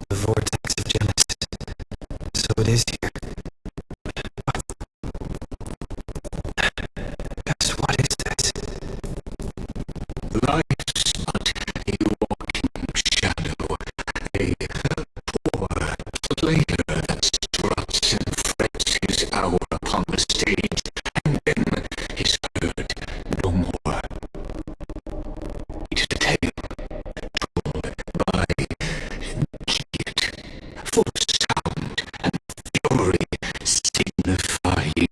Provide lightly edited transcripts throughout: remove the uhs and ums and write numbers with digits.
The vortex of Genesis. So it is here. Guess what is this? Life's but a walking shadow, a poor player that struts and frets his hour upon the stage, and then is heard no more. It is a tale told by Gideon, full of sound and fury, signifying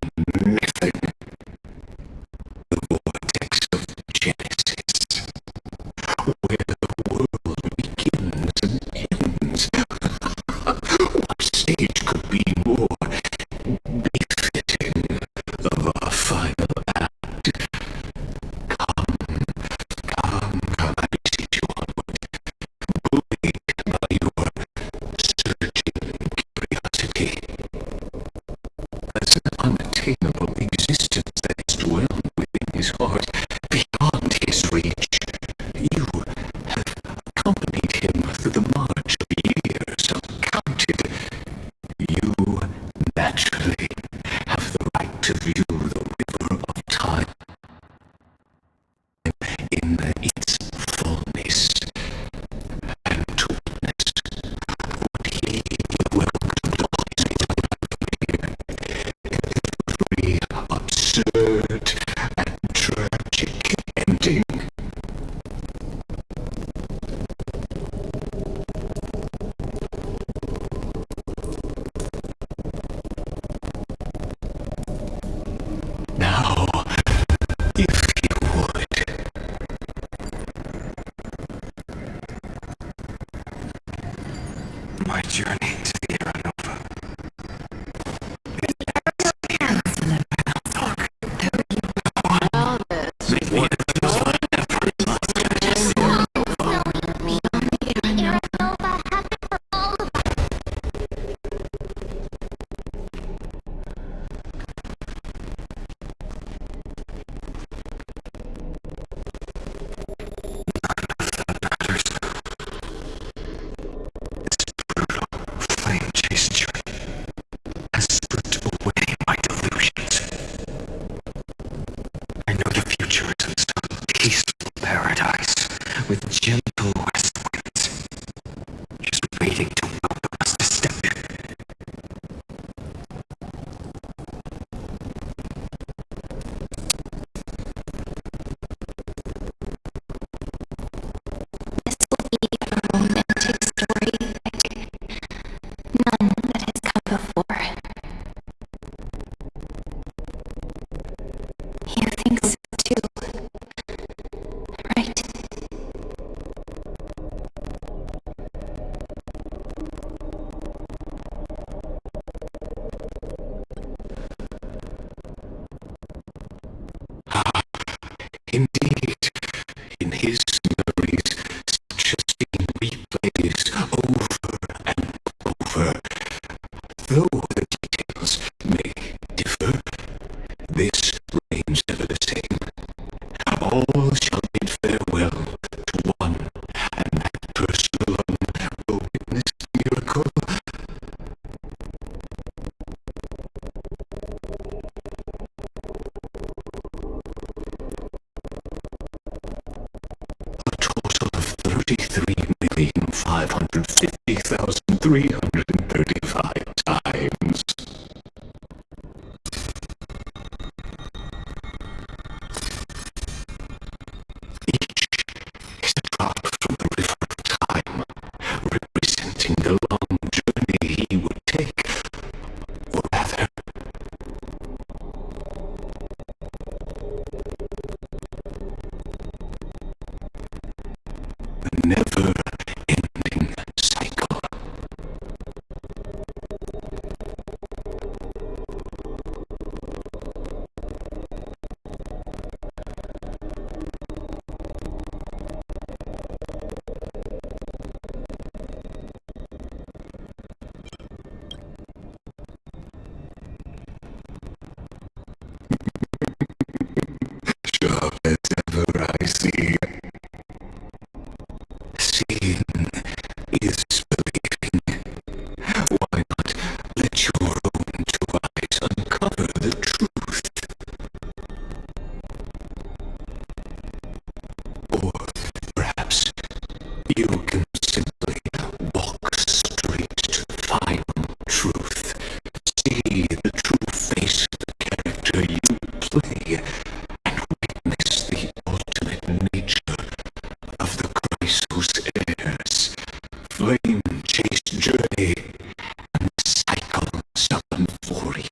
nothing. The vortex of Genesis, where the world begins and ends. What stage could be more befitting of our final act? Come, I beseech you onward, buoyed by your surging curiosity. As an unattainable existence that is dwelled within his heart, beyond his reach, you have accompanied him through the march of years uncounted. You naturally have the right to view the river of time in its fullness, and to witness what he welcomed on his every absurd and tragic ending. Now, if you would. My journey to the Aeronova. Flame-chased journey has stripped away my delusions. I know the future is in some peaceful paradise with gentle west winds, just waiting to welcome us to step in. This will be a romantic story like none that has come before. You think so too, right? Indeed, in his memories, such a scene replays over and over. Though the details may differ, this remains ever the same. All shall bid farewell to one, and that person alone will witness the miracle. A total of 33,550,335 times. Each is a drop from the river of time, representing the long journey he would take, or rather, the never-ending cycle. Sharp as ever I see. See You can simply walk straight to the final truth. See the true face of the character you play, and witness the ultimate nature of the Chrysos heirs. Flame-chased journey and cycles of Unforius.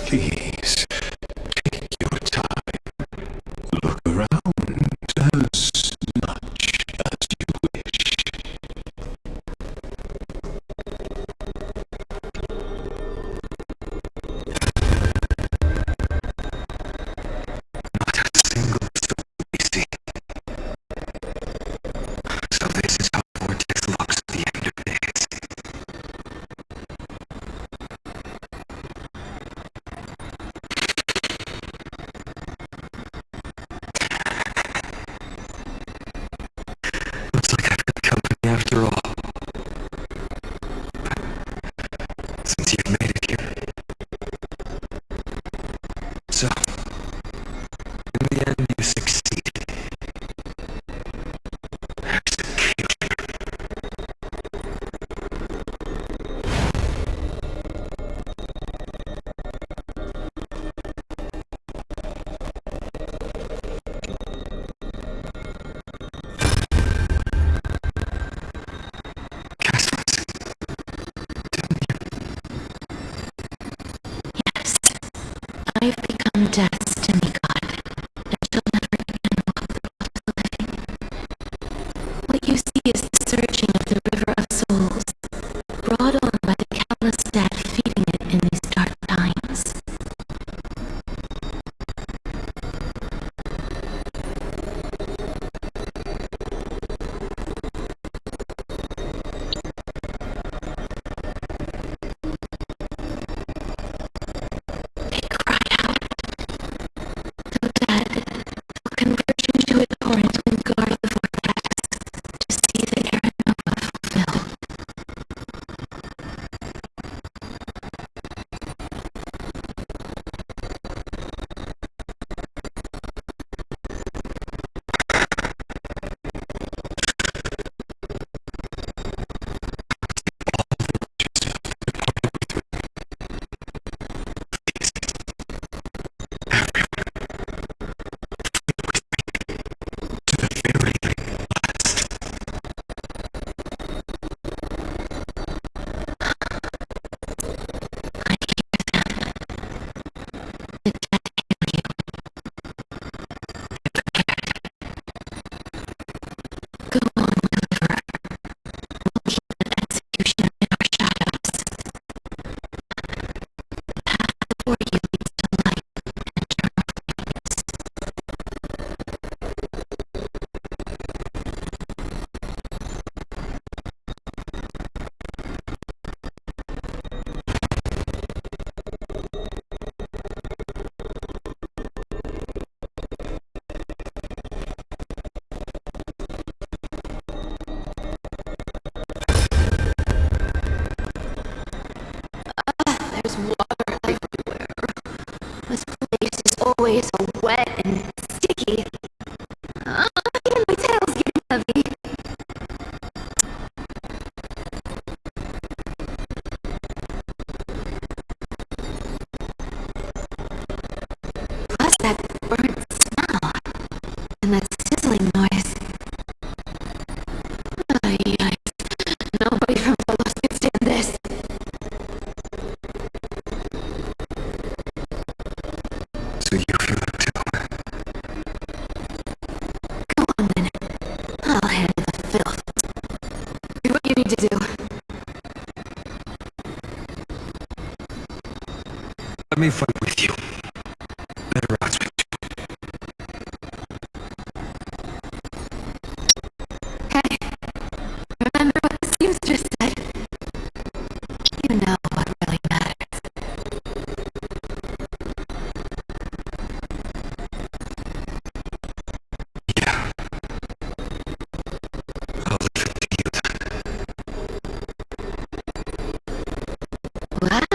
Please, take your time. Look around as much as you wish. Not a single soul we see. So this is how Vortex looks at the end of days. Looks like I've got company after all. Since you've made it here. So, in the end, you succeeded. Execution. Castles, didn't you? Yes, I've become death's demigod, and shall never again walk the path of living. What you see is the surging of the river of souls, brought on by the countless dead feeding it in these dark times. They cry out. Though dead, they'll converge into a torrent and guard the vortex to see the era nova fulfilled. To the very last. I hear them. The dead hail you. Go on, deliverer. We'll keep an executioner in our shadows. The path before you leads to light and eternal flames. There's water everywhere. This place is always so wet and sticky. And my tail's getting heavy. Plus that burnt smell and that sizzling noise. Ay, yikes. Nobody from Solos can stand this. So you feel it too. Go on then. I'll handle the filth. Do what you need to do. Let me fight with you. Better odds with you. Hey, remember what the seamstress said? You know what really matters. Yeah. I'll leave it to you then. Wow,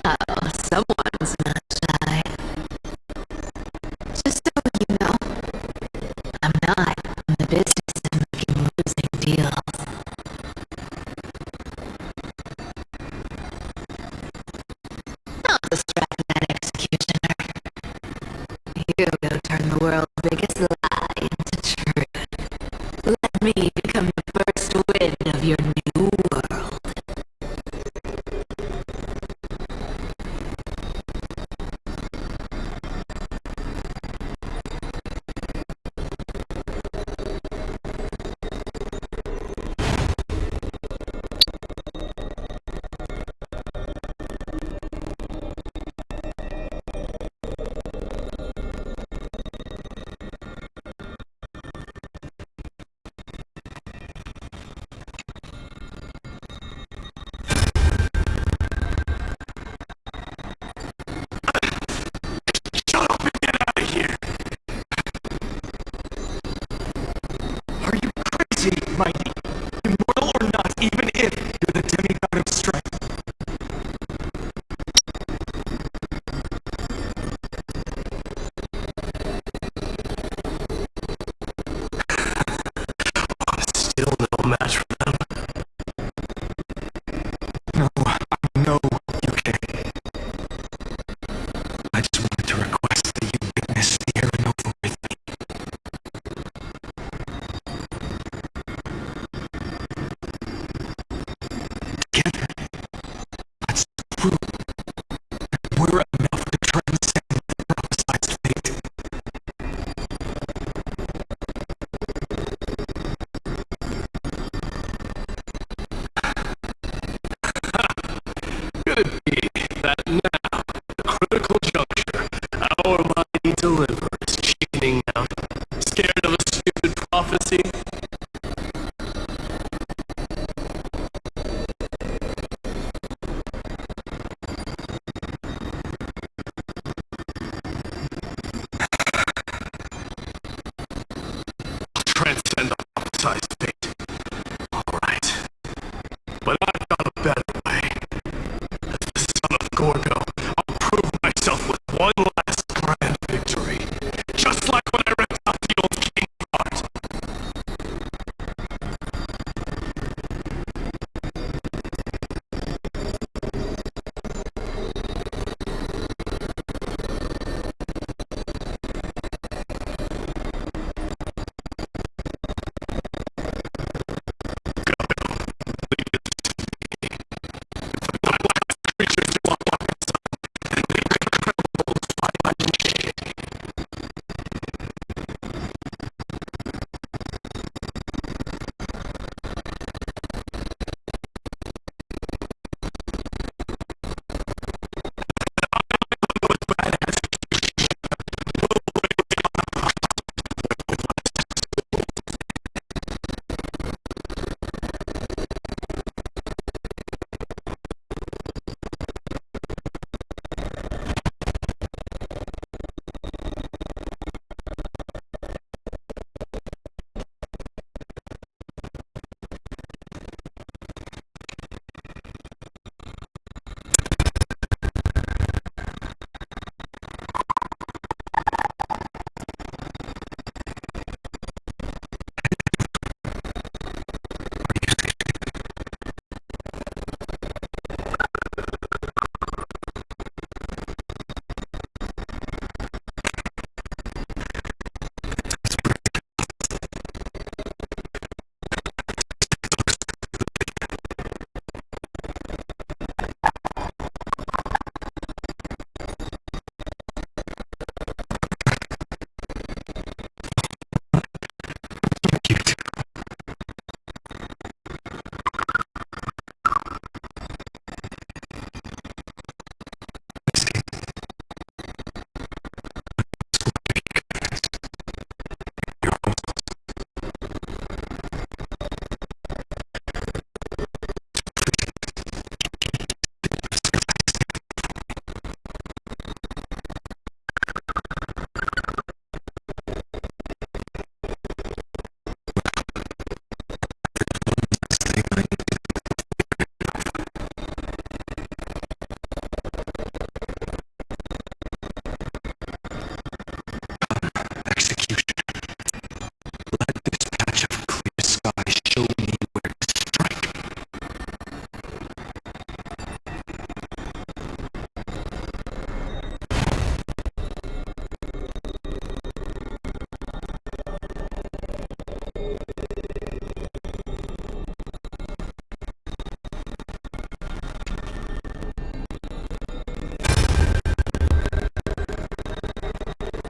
true. We're enough to transcend the prophesized fate. Could it be that now, at the critical juncture, our mighty deliverer is chickening out, scared of a stupid prophecy? Transcend the prophesized fate. All right. But I've got a better way. As the son of Gorgo, I'll prove myself with one last grand victory. Just like when I ripped out the old king heart.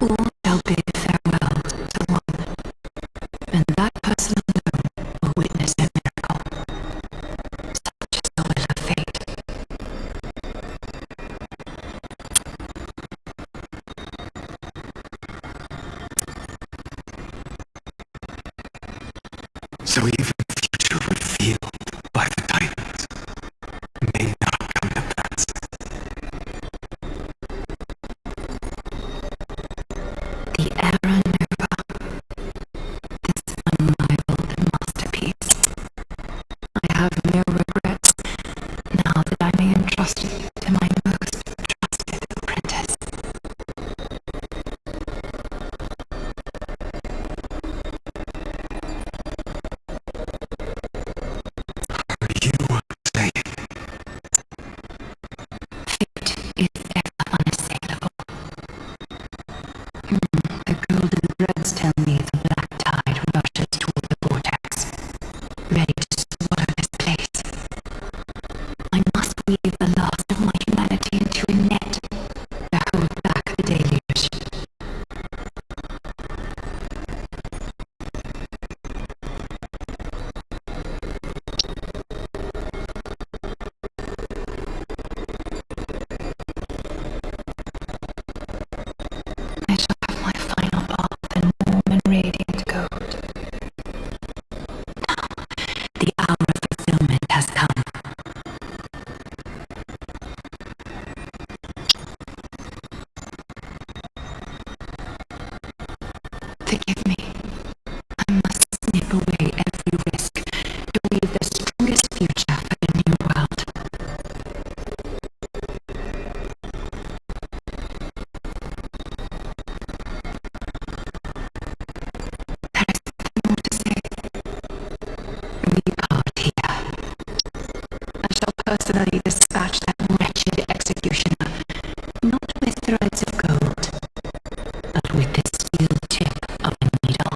All shall bid farewell to one, and that person alone will witness a miracle. Such is the will of fate. So even future revealed by the Titans may not come to pass. The Era Nova, this unrivaled masterpiece. I have no regrets now that I may entrust it to my most trusted apprentice. Are you saying Fate is ever unassailable. The golden personally dispatch that wretched executioner, not with threads of gold, but with the steel tip of a needle.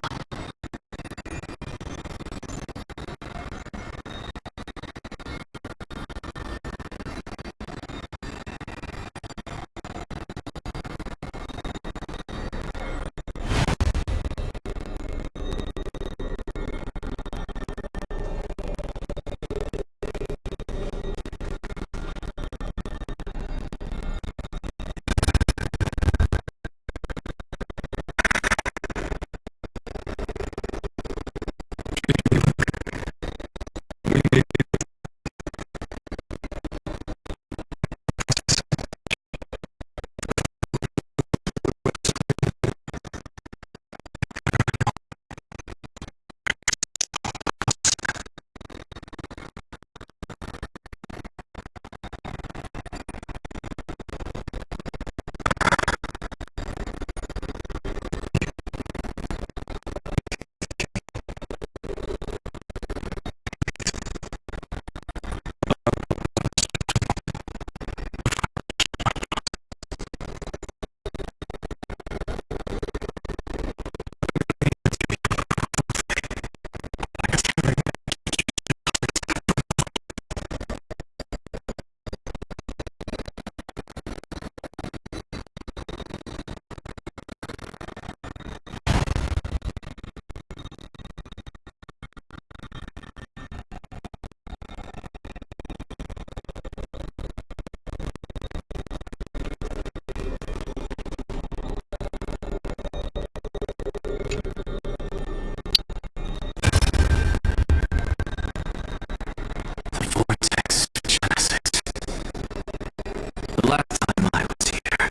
The last time I was here,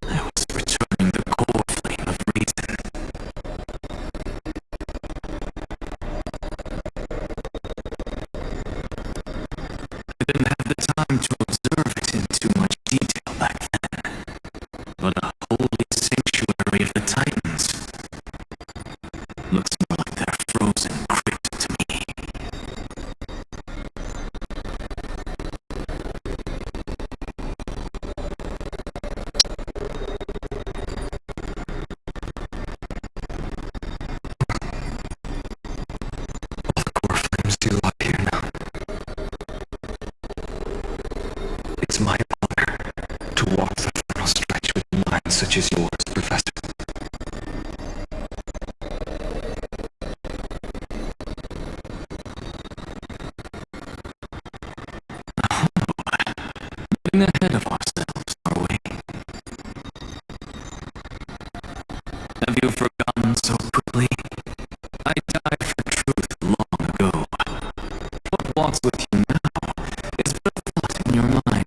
I was returning the core flame of reason. I didn't have the time to observe it in too much detail back then, but a holy sanctuary of the Titans looks more like their frozen crypt to me. Do up here now. It's my honor to walk the final stretch with minds such as yours, Professor. Getting ahead of ourselves, are we? Have you forgotten so quickly? I died for truth long ago. What walks with you now is but a thought in your mind.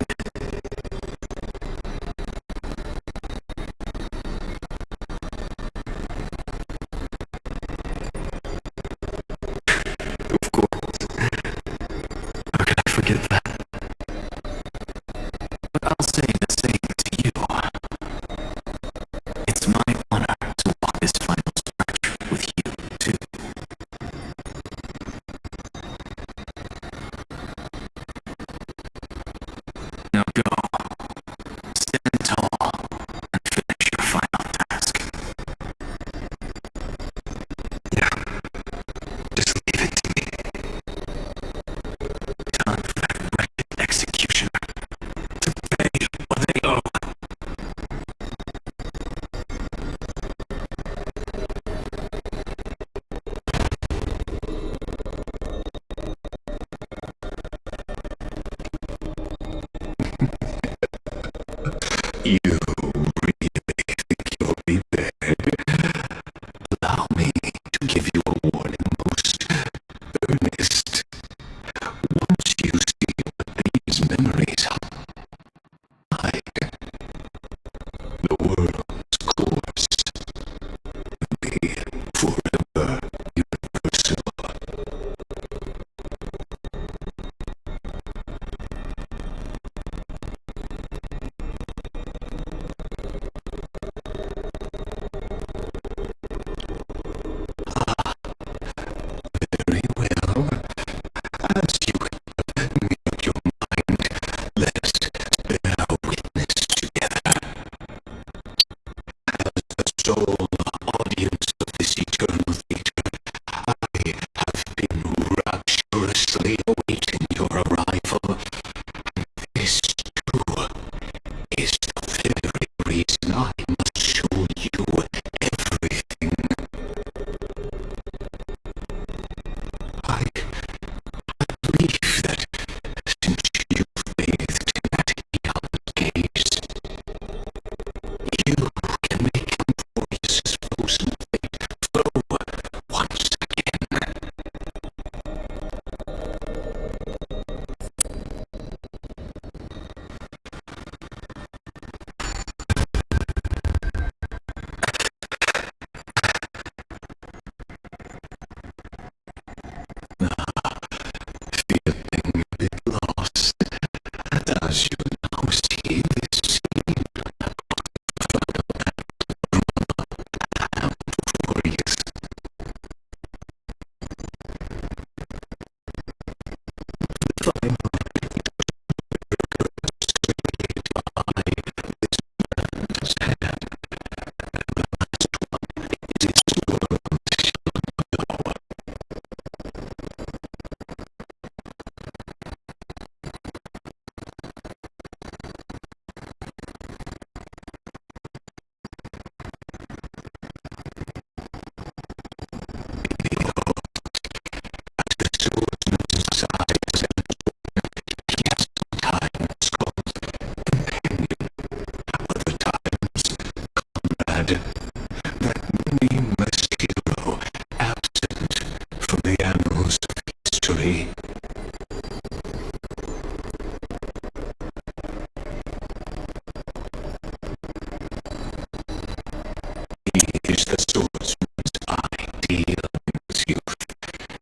the swordsman's ideal in his youth,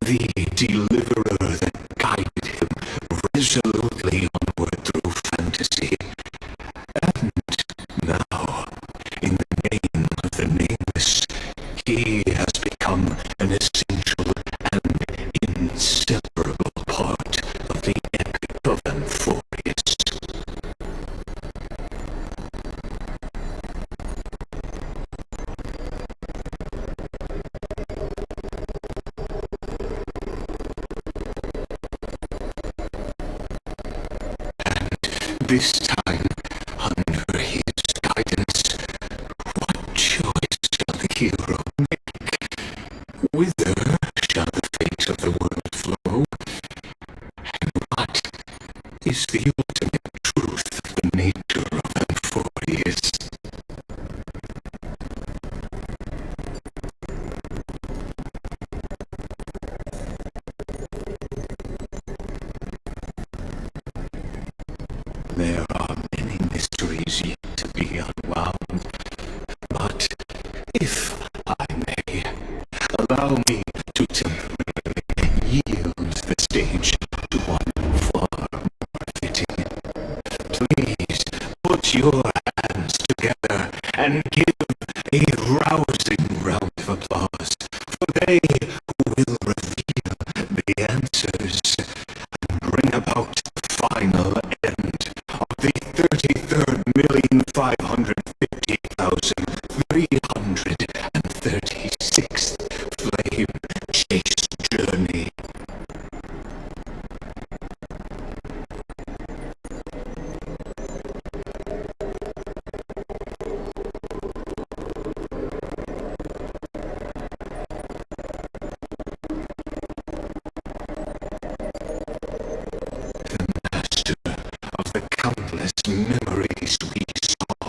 the deliverer that guided him resolutely onward through fantasy. And now, in the name of the nameless, he has become an essential and inseparable part of the epic of Amphorius. This time, under his guidance, what choice shall the hero make? Whither shall the fate of the world flow? And what is the ultimate truth of the nature of Amphorius? There are many mysteries yet to be unwound, but if I may, allow me to temporarily yield the stage to one far more fitting. Please put your hands together and give a rousing round of applause for they who will reveal the answers and bring about the final end of the 33,550,336th Flame Chase Journey. Master of the countless memories we saw,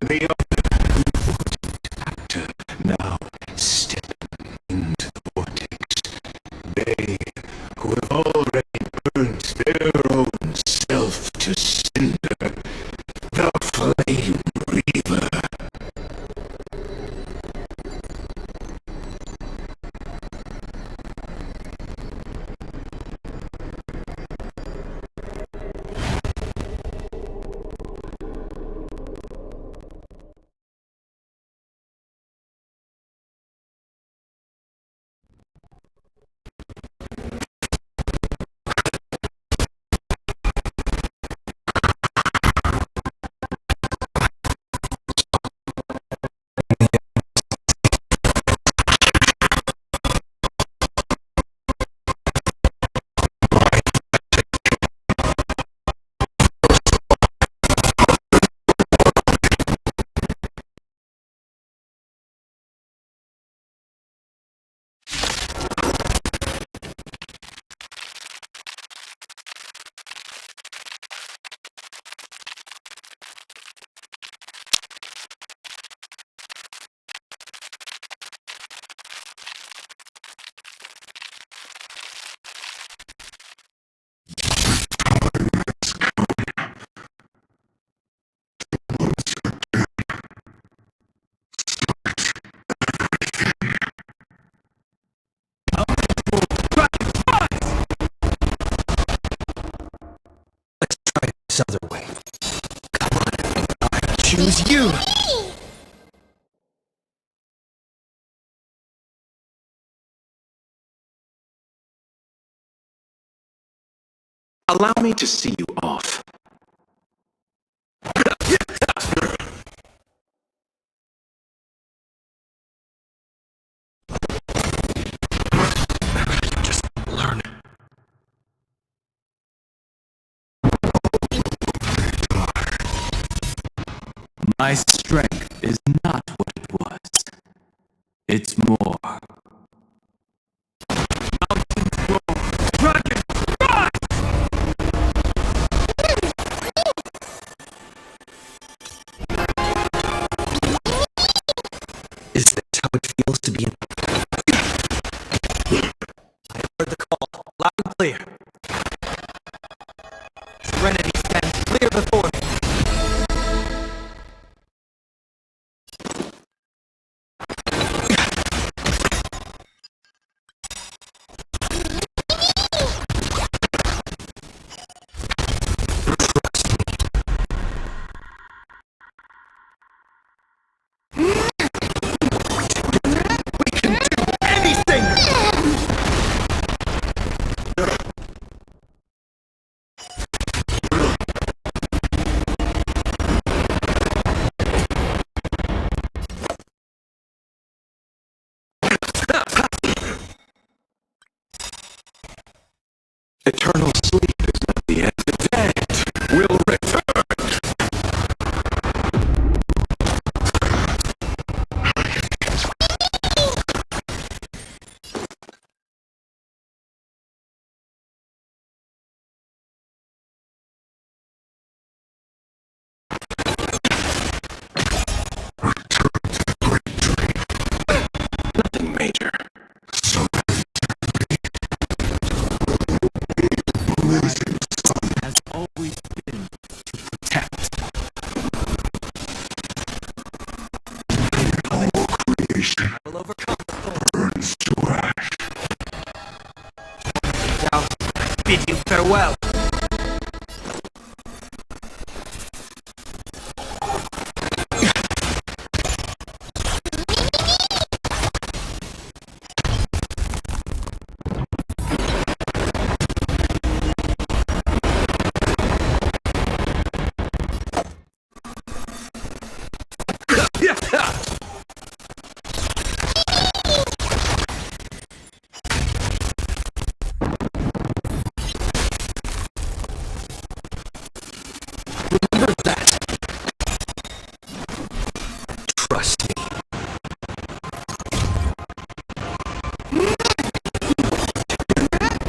the omnipotent actor now stepping into the vortex. They who have already burnt their own self to cinder, the Flame Reaver. This other way. Come on, I'll choose you! Allow me to see you off. Just learn. My strength is not what it was. It's more. Mountains roar, dragons rise! Is this how it feels to be in... I heard the call, loud and clear. Serenity stands clear before me. farewell. Trust me.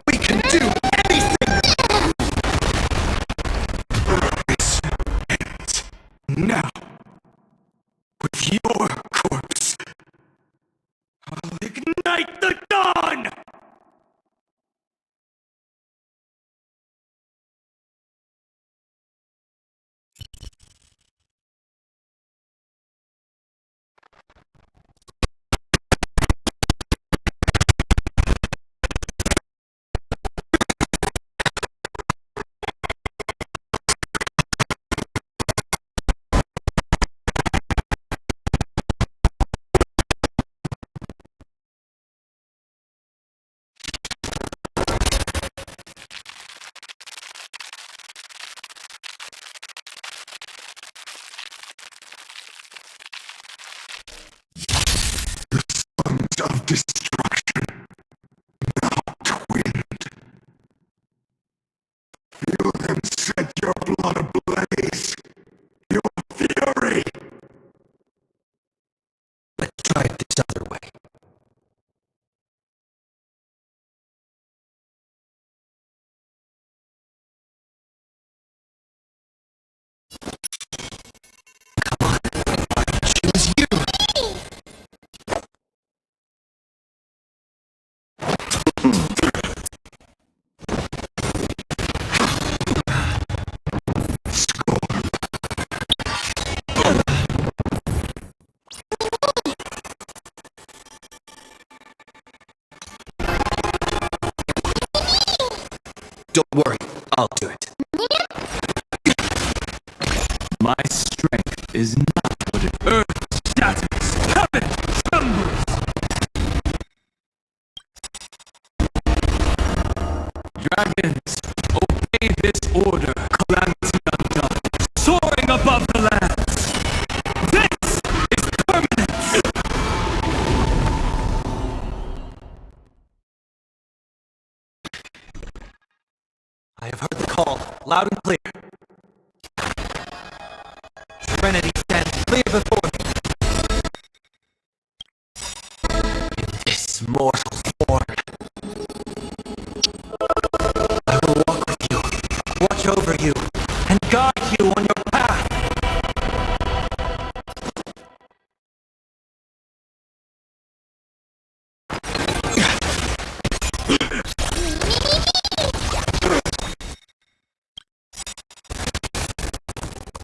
We can do anything! This ends now. With your corpse, I'll ignite the dawn! Of destruction, now twinned. Feel them set your blood ablaze. Your fury. Let's try it this other way. Come on, I choose you. Don't worry, I'll do it. My strength is not what it earth shatters, heaven trembles. Dragons, obey this order. Calamity undone, soaring above the lands. This is permanent. I have heard the call, loud and clear. Serenity stands clear before me. In this mortal form, I will walk with you, watch over you, and guide you on your path.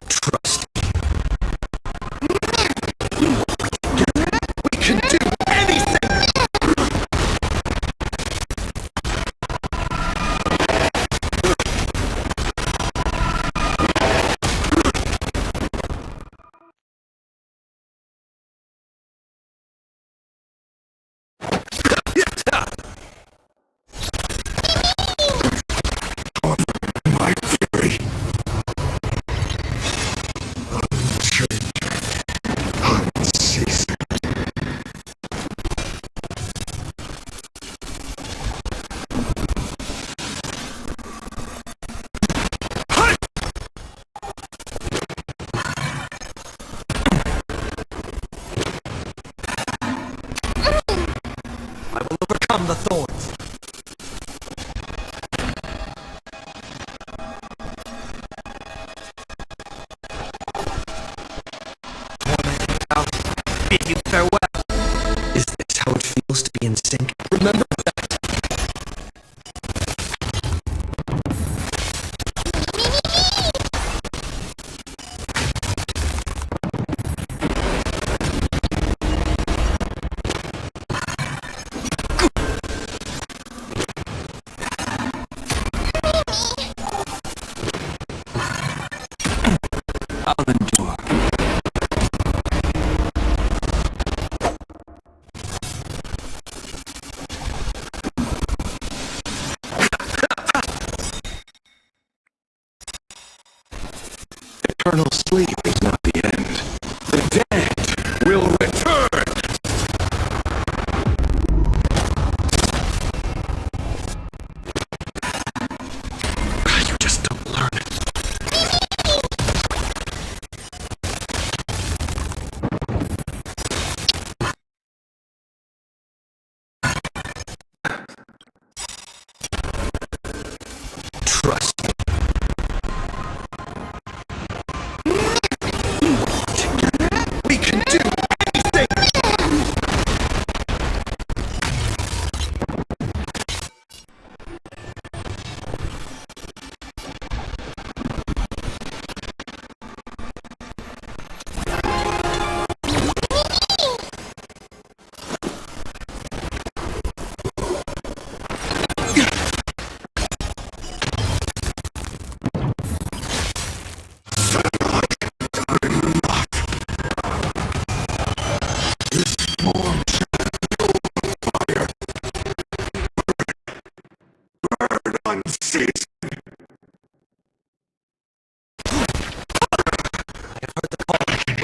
Trust me. We can do anything! My fury. Unceasing. I will overcome the thorns. Tormenting out, bid you farewell. Is this how it feels to be in sync? Remember that. I'll endure. Eternal sleep is not the end. The dead will return! You just don't learn it. Trust me. We can do anything!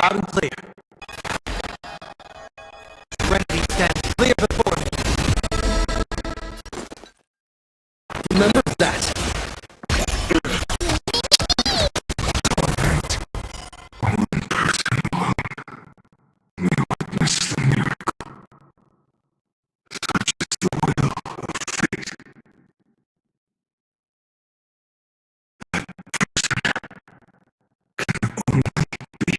Loud and clear. Serenity stands clear before me. Remember that. One person alone may witness the miracle. Such is the will of fate. That person can only be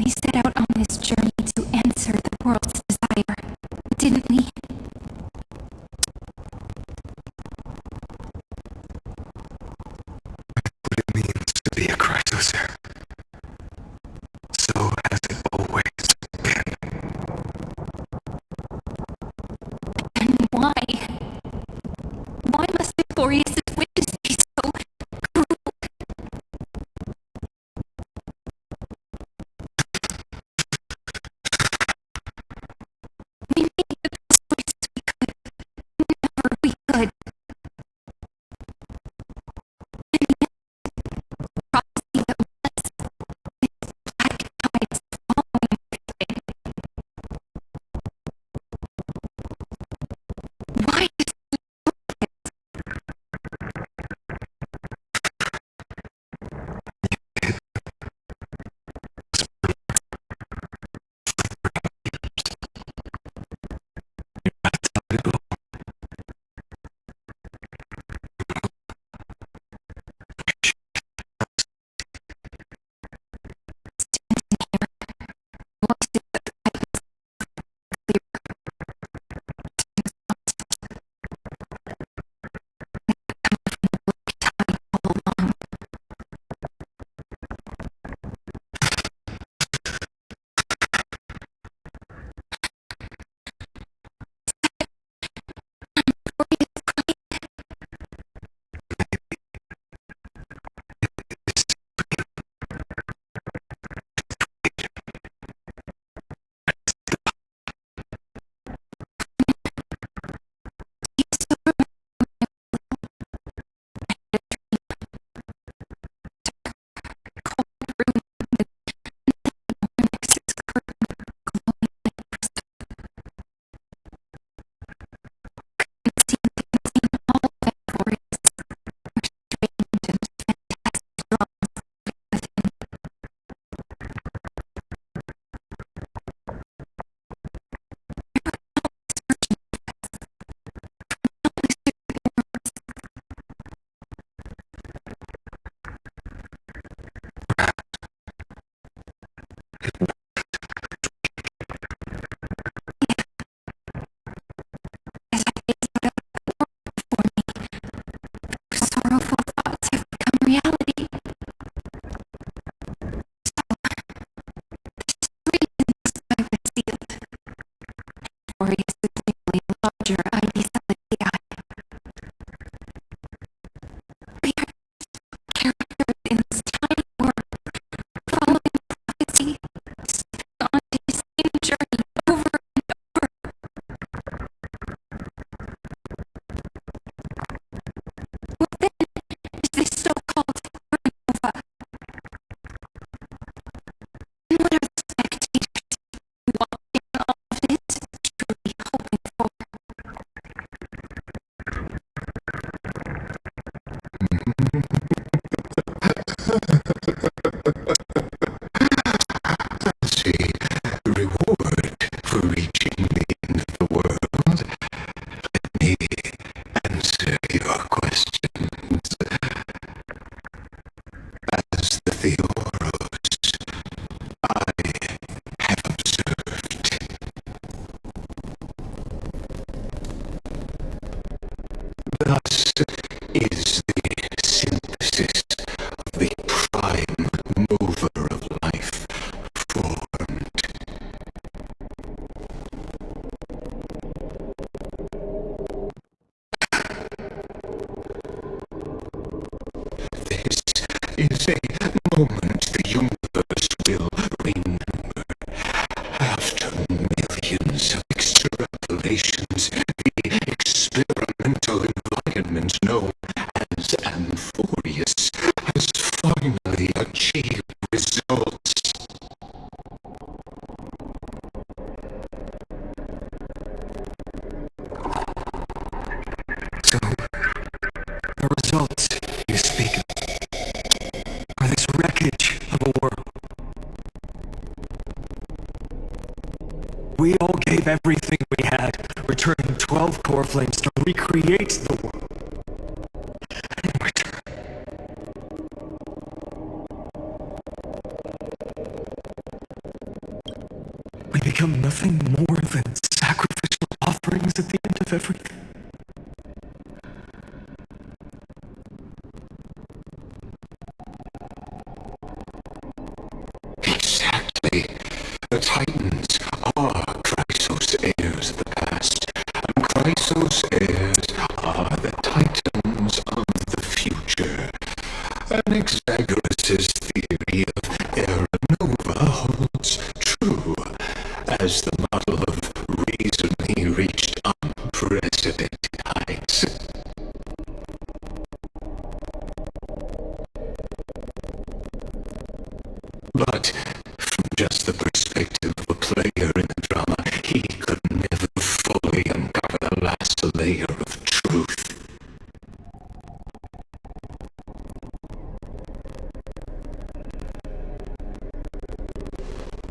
We set out on this journey to answer the world's desire, didn't we? What it means to be a Chrysosaur. So has it always been. And why? Why must Victorious' wishes be so cruel? We made the best choices we could, whenever we could. And yet, the prophecy that was, this black tide's following everything. Why does he look like this? Voices that I was clear. Tide all along. You still remember a cold room with Nexus curtain glowing like crystal. Couldn't see things in all of Victorious, were strange and fantastic drums within. As I gaze out at the world before me, sorrowful thoughts have become reality. So, reasons I was sealed. Victorious is simply larger ideality. We are characters in this tiny world, following prophecy, stepping onto the same journey over and over. What then is this so-called supernova? And what are the spectators watching all of this truly hoping for? See, the reward for reaching the end of the world. Let me answer your questions. As the Theoros, I have observed. Thus is the synthesis of the prime mover of life formed. This is a moment the universe will remember. After millions of extrapolations, the experimental environment known as Amphorius has finally achieved results. So, the results you speak of are this wreckage of a world. We all gave everything we had, returning 12 core flames to recreate the world. In return, we become nothing more than sacrificial offerings at the end of everything? Exactly. The Titans are Chrysos heirs of the past, and Chrysos heirs are the Titans of the future. Anaxagoras' theory of Era Nova holds true, as the model of reason he reached unprecedented heights. But from just the perspective of a player in the drama, he could never fully uncover the last layer of truth.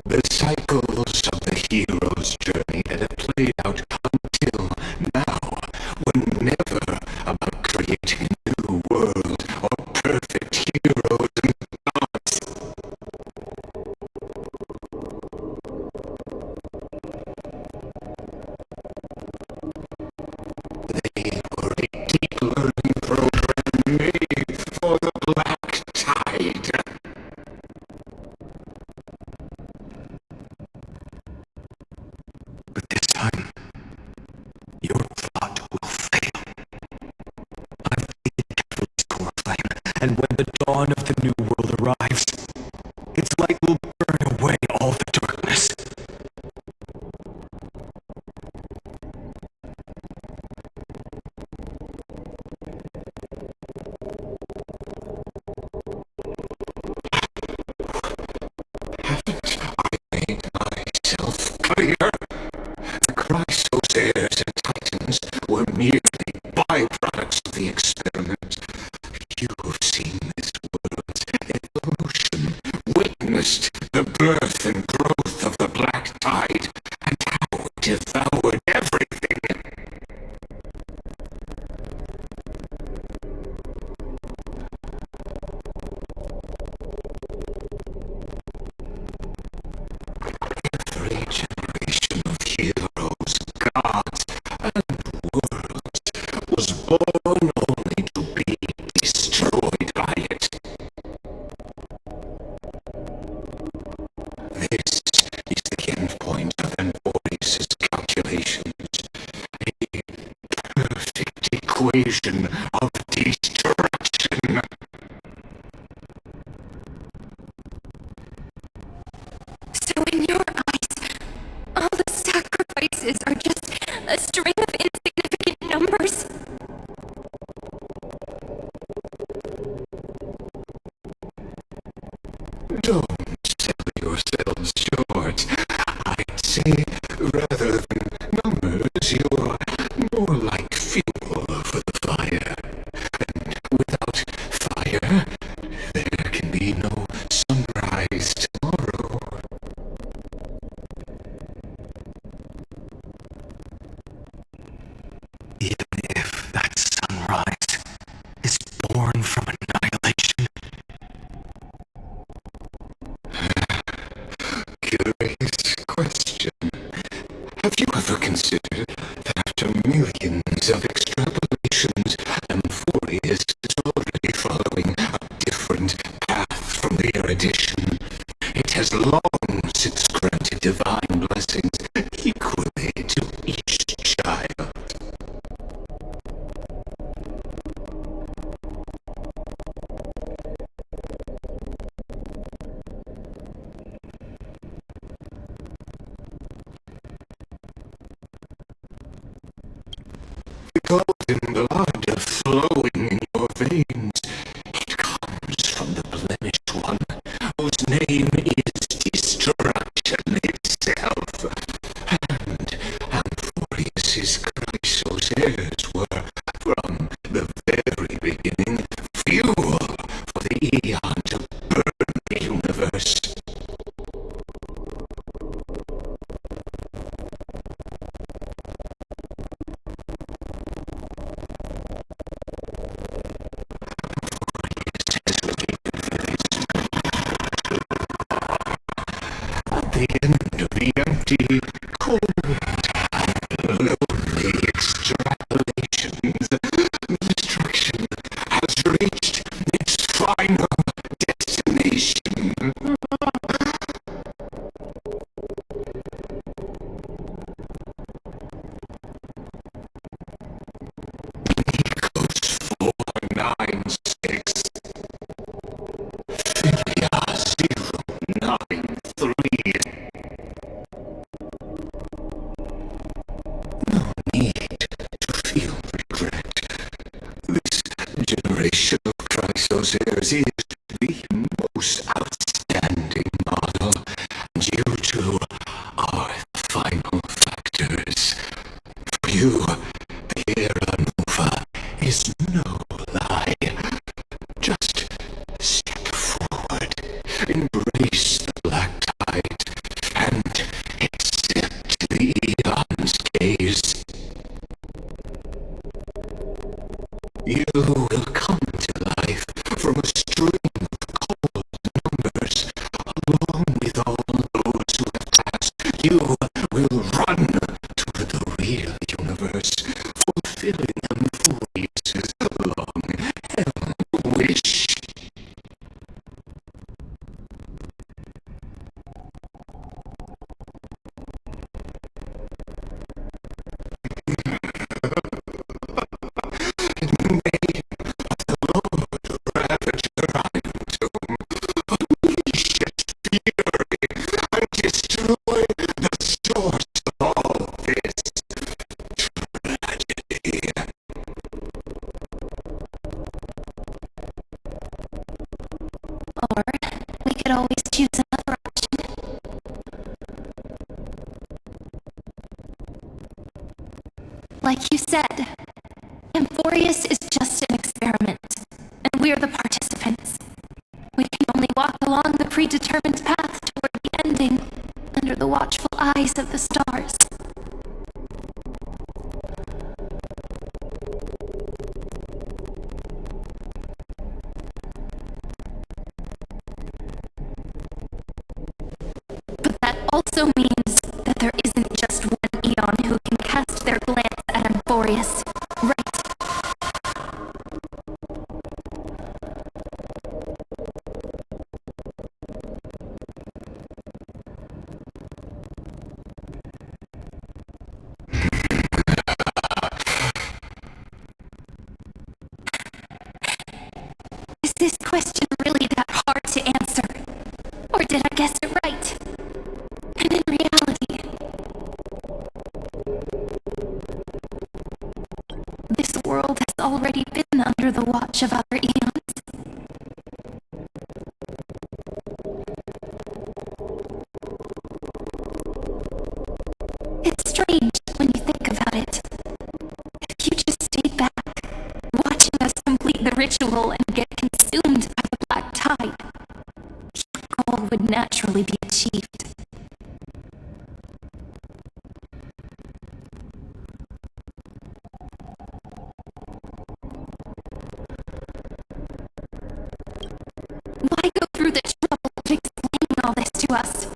The cycles of the hero's journey that have played out until now were never about creating a new world or perfect heroes and gods. They were a deep learning program made for the Black Tide. But this time, your plot will fail. I've taken Catalyst core flame, and when the dawn of the new world arrives, its light will burn away all the darkness. Made myself clear. The Chrysos heirs and Titans were merely byproducts of the experiment. You have seen this world's evolution, witnessed the birth and growth of the Black Tide, and how it devoured everything. Every generation of heroes, gods, and worlds was born only to be destroyed by it. This is the end point of Emborius' calculations. A perfect equation of destruction. So in your eyes, all the sacrifices are just a string of insignificant numbers? Don't sell yourselves short. I'd say, rather than numbers, you're more like fuel for the fire. And without fire, there can be no sunrise tomorrow. Even if that sunrise is born from annihilation, Curious question. Have you ever considered that after millions of extrapolations, Amphorius is already following a different path from the erudition? It has long since granted divine blessings equally to each child. The golden blood flowing in your veins, it comes from the blemished one, whose name is destruction itself. And Amphorius' Chrysos heirs were, from the very beginning, fuel for the eon to burn the universe. At the end of the empty empty, cold, and lonely extrapolations. Destruction has reached its final destination. Nikos 496. Philia 093. No need to feel regret. This generation of Chrysosers is the most outstanding model, and you two are the final factors. For you, the era nova is no lie. Just step forward, embrace the black tide, and accept the eon's gaze. You will come to life from a string of cold numbers. Along with all those who have passed, you will run to the real universe, fulfilling Amphorius' long-held wish. Destroy the source of all this tragedy. Or we could always choose another option. Like you said, Amphorius is just an experiment, and we're the participants. We can only walk along the predetermined path toward the ending, under the watchful eyes of the stars. But that also means that there isn't just one Eon who can cast their glance at Amphorius, right? Is this question really that hard to answer? Or did I guess it right? And in reality, this world has already been under the watch of other eons. It's strange when you think about it. If you just stayed back, watching us complete the ritual and get consumed by the black tide, your goal would naturally be achieved. Why go through the trouble of explaining all this to us?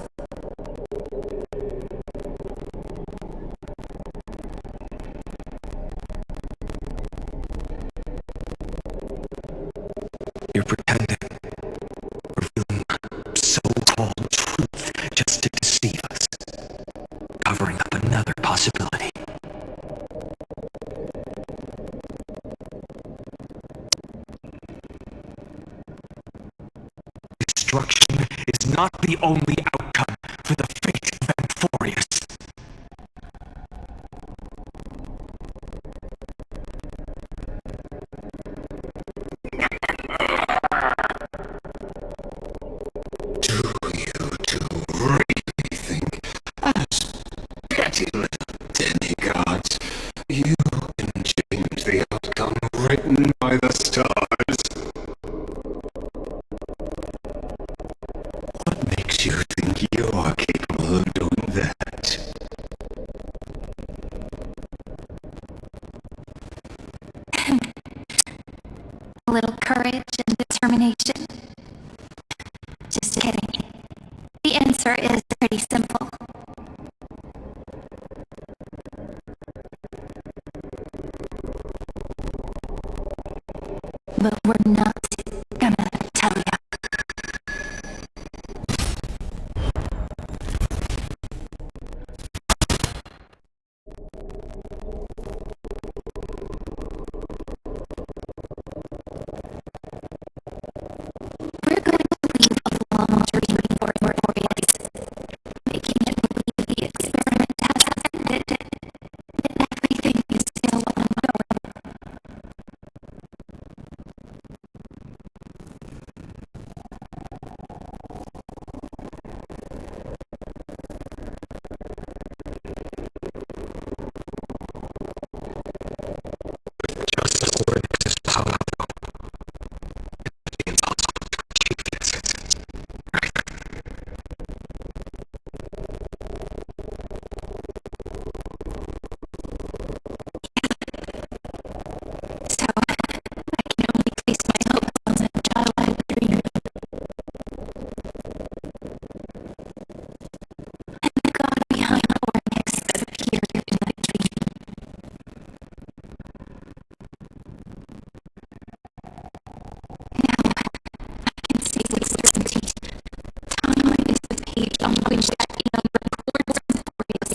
You're pretending, revealing so-called truth just to deceive us, covering up another possibility. Destruction is not the only outcome for the fate of Amphorius. Do you two really think, as petty little demigods, you can change the outcome written by the stars? What makes you think you're capable of doing that? A little courage and determination. Just kidding. The answer is pretty simple. but we're not gonna tell ya. We're going to leave a long dream for Boreas, making it believe the experiment has ended, that everything is still ongoing. Just awareness is power, though. It's impossible to achieve this. Right? So, I can only place my hopes on that childhood dream. And the god behind Oryx appeared in my dream. Now, I can say with certainty, time is the page on which that eon records Boreas.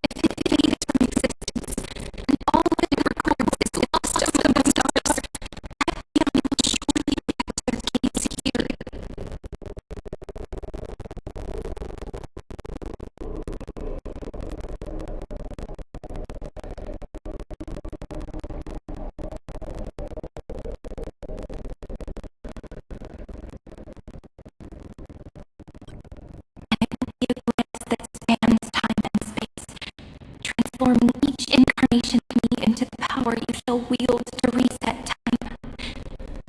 If it fades from existence, and all that it records is lost among the stars, that eon will surely cast their gaze here. And it will be a glance that spans time and space, transforming each incarnation of me into the power you shall wield to reset time,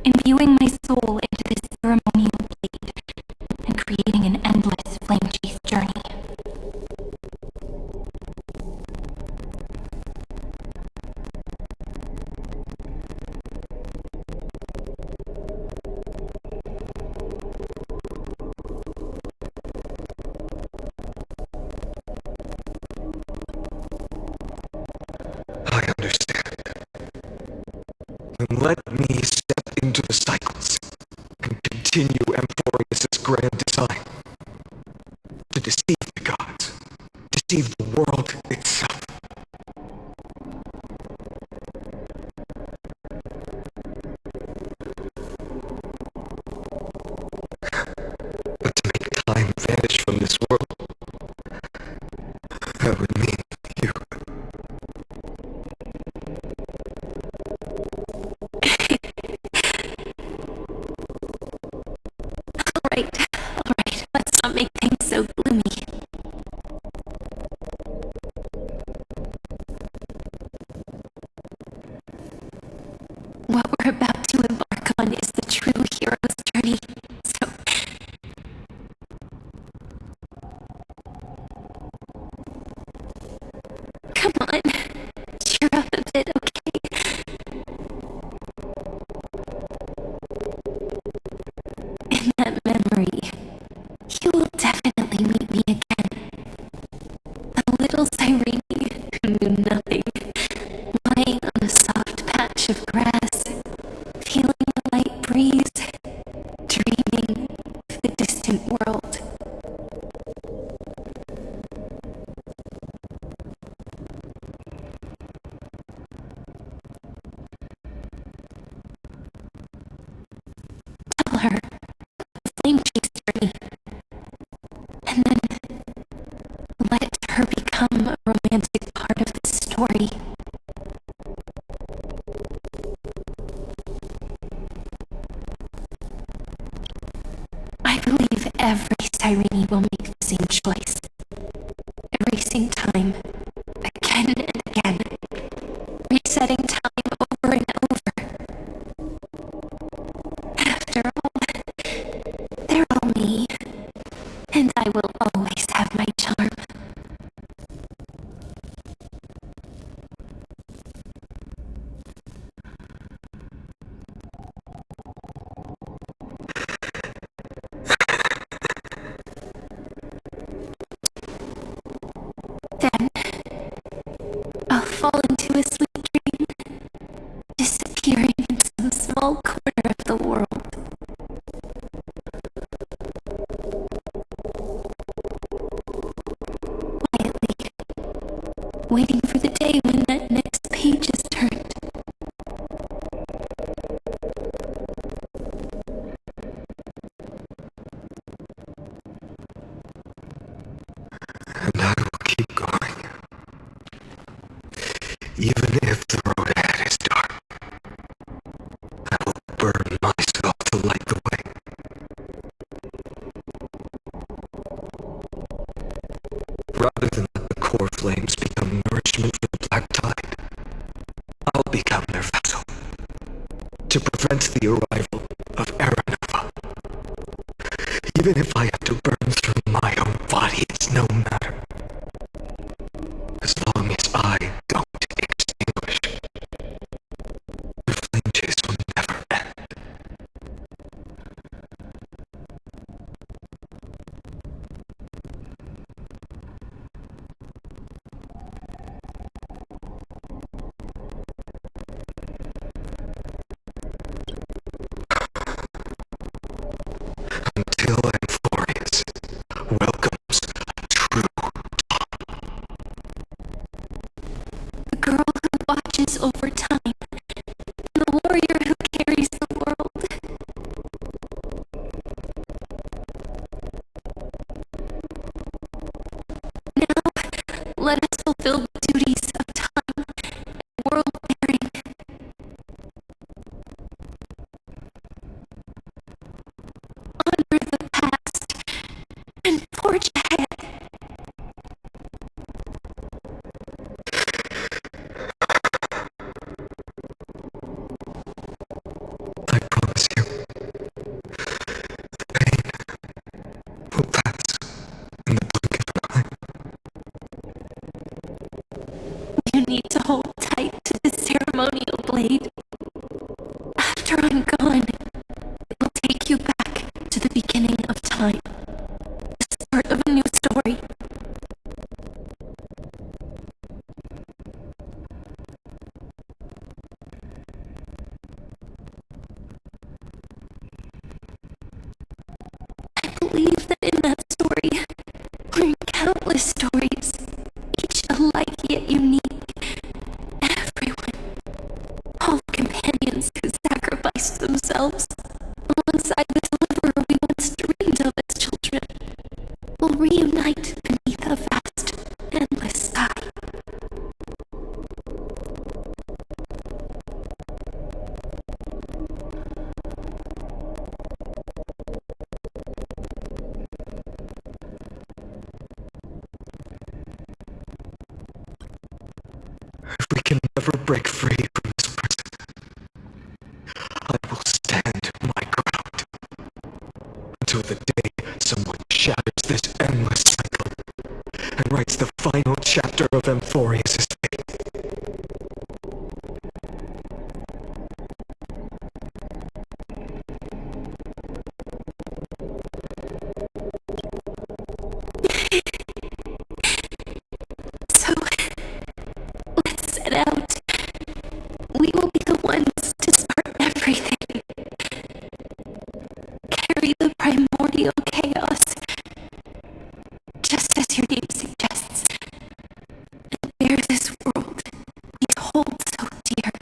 imbuing my soul into this ceremonial blade, and creating an endless flame-chase journey. I understand. Then let me step into the cycles and continue Amphorius' grand design. To deceive the gods, deceive the world itself. But to make time vanish from this world, that would mean you. Alright, let's not make things so gloomy. What we're about to embark on is the true hero's journey, so... Come on, cheer up a bit, okay? In that memory, you will definitely meet me again. A little Cyrene who knew nothing, lying on a soft patch of grass, feeling the light breeze, dreaming of the distant world. Tell her the flame chase journey, and then let her become a romantic part of the story. I believe every Cyrene will make the same choice, erasing time again and again, resetting time over and over. After all, they're all me, and I will always have my charm. Then, I'll fall into a sweet dream, disappearing in some small corner waiting for the day when that next page is turned. And I will keep going. Even if the road ahead is dark, I will burn myself to light the way. Rather than let the core flames become nourishment for the black tide, I'll become their vessel to prevent the arrival of Aranova. Even if I have to burn through my own body, it's no matter. As long as I don't extinguish, the flame chase will never end. Until Amphorius welcomes a true dawn. The girl who watches over time, the warrior who carries the world. Now, let us fulfill the duties of time and world-bearing. Honor the past and forge ahead. I promise you, the pain will pass in the blink of an eye. You need to hold tight to the ceremonial blade. After I'm gone, it will take you back to the beginning of time, the start of a new story. I believe that in that story, or in countless stories, each alike yet unique, everyone, all the companions who sacrificed themselves alongside the deliverer we once dreamed of as children, will reunite beneath a vast, endless sky. If we can never break free from this prison, I will stand my ground until the day someone shatters this endless cycle and writes the final chapter of Amphorius' fate. So, let's set out. We will be the ones to start everything. Carry the primordial chaos, just as your name suggests, and bear this world we hold so dear.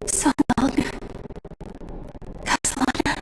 So long, Kapslana.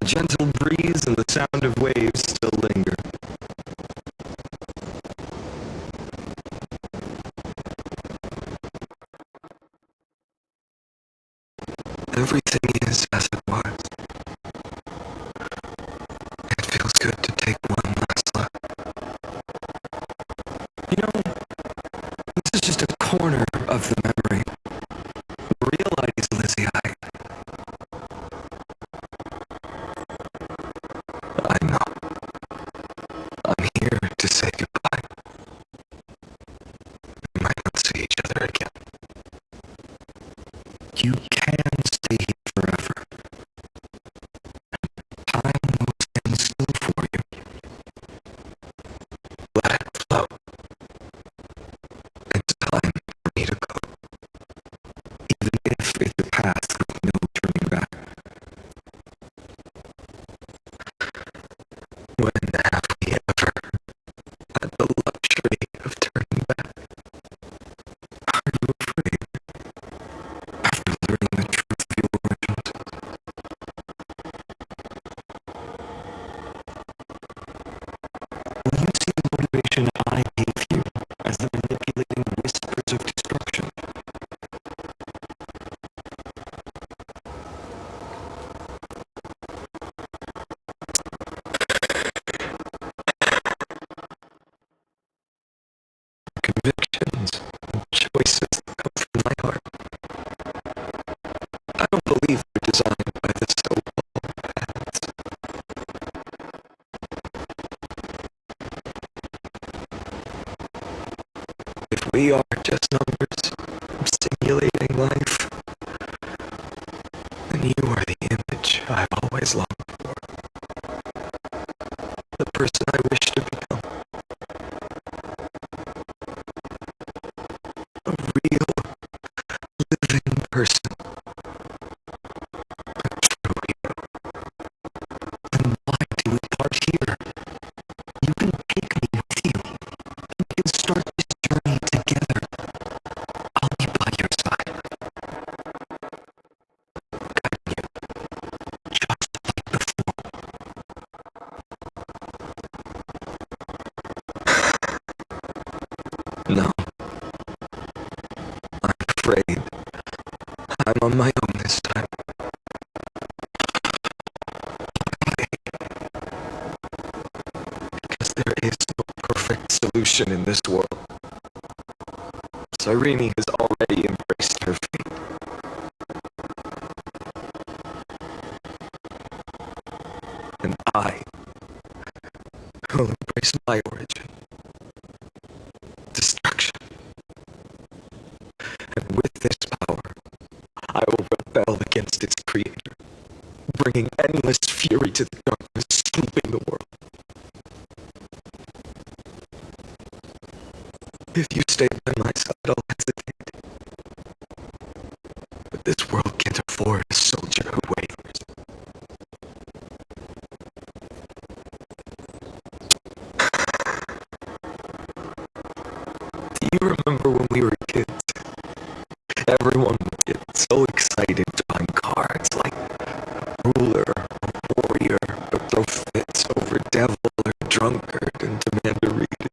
A gentle breeze and the sound of waves still linger. Everything is as it was. It feels good to take one last look. You know, this is just a corner of the memory. Realize, Lizzie, I know. I'm here to say goodbye. We might not see each other again. You can stay here forever. Time will stand still for you. Let it flow. It's time for me to go. Even if it's a path with no turning back. When have we ever had the luxury of turning back? Are you afraid? After learning the truth of your origins. Will you see the motivation I gave you as the manipulating whispers of destruction? Convictions and choices that come from my heart. I don't believe they're designed by the so-called paths. If we are just numbers simulating life, then you are the image I've always longed for. The person I wish to become. A real, living person. A true hero. Then why do we part here? You can take me with you. We can start this journey together. I'll be by your side. Guiding you. Just like before. No. I'm afraid I'm on my own this time. Because there is no perfect solution in this world. Cyrene has already embraced her fate. And I will embrace my origin. Destruction. And with this power, I will rebel against its creator, bringing endless fury to the darkness, sweeping the world. If you stay by my side, I'll hesitate. But this world can't afford a soldier who wavers. Do you remember when we were kids? Everyone would get so excited to find cards like ruler or warrior, or throw fits over devil or drunkard and demand to read it.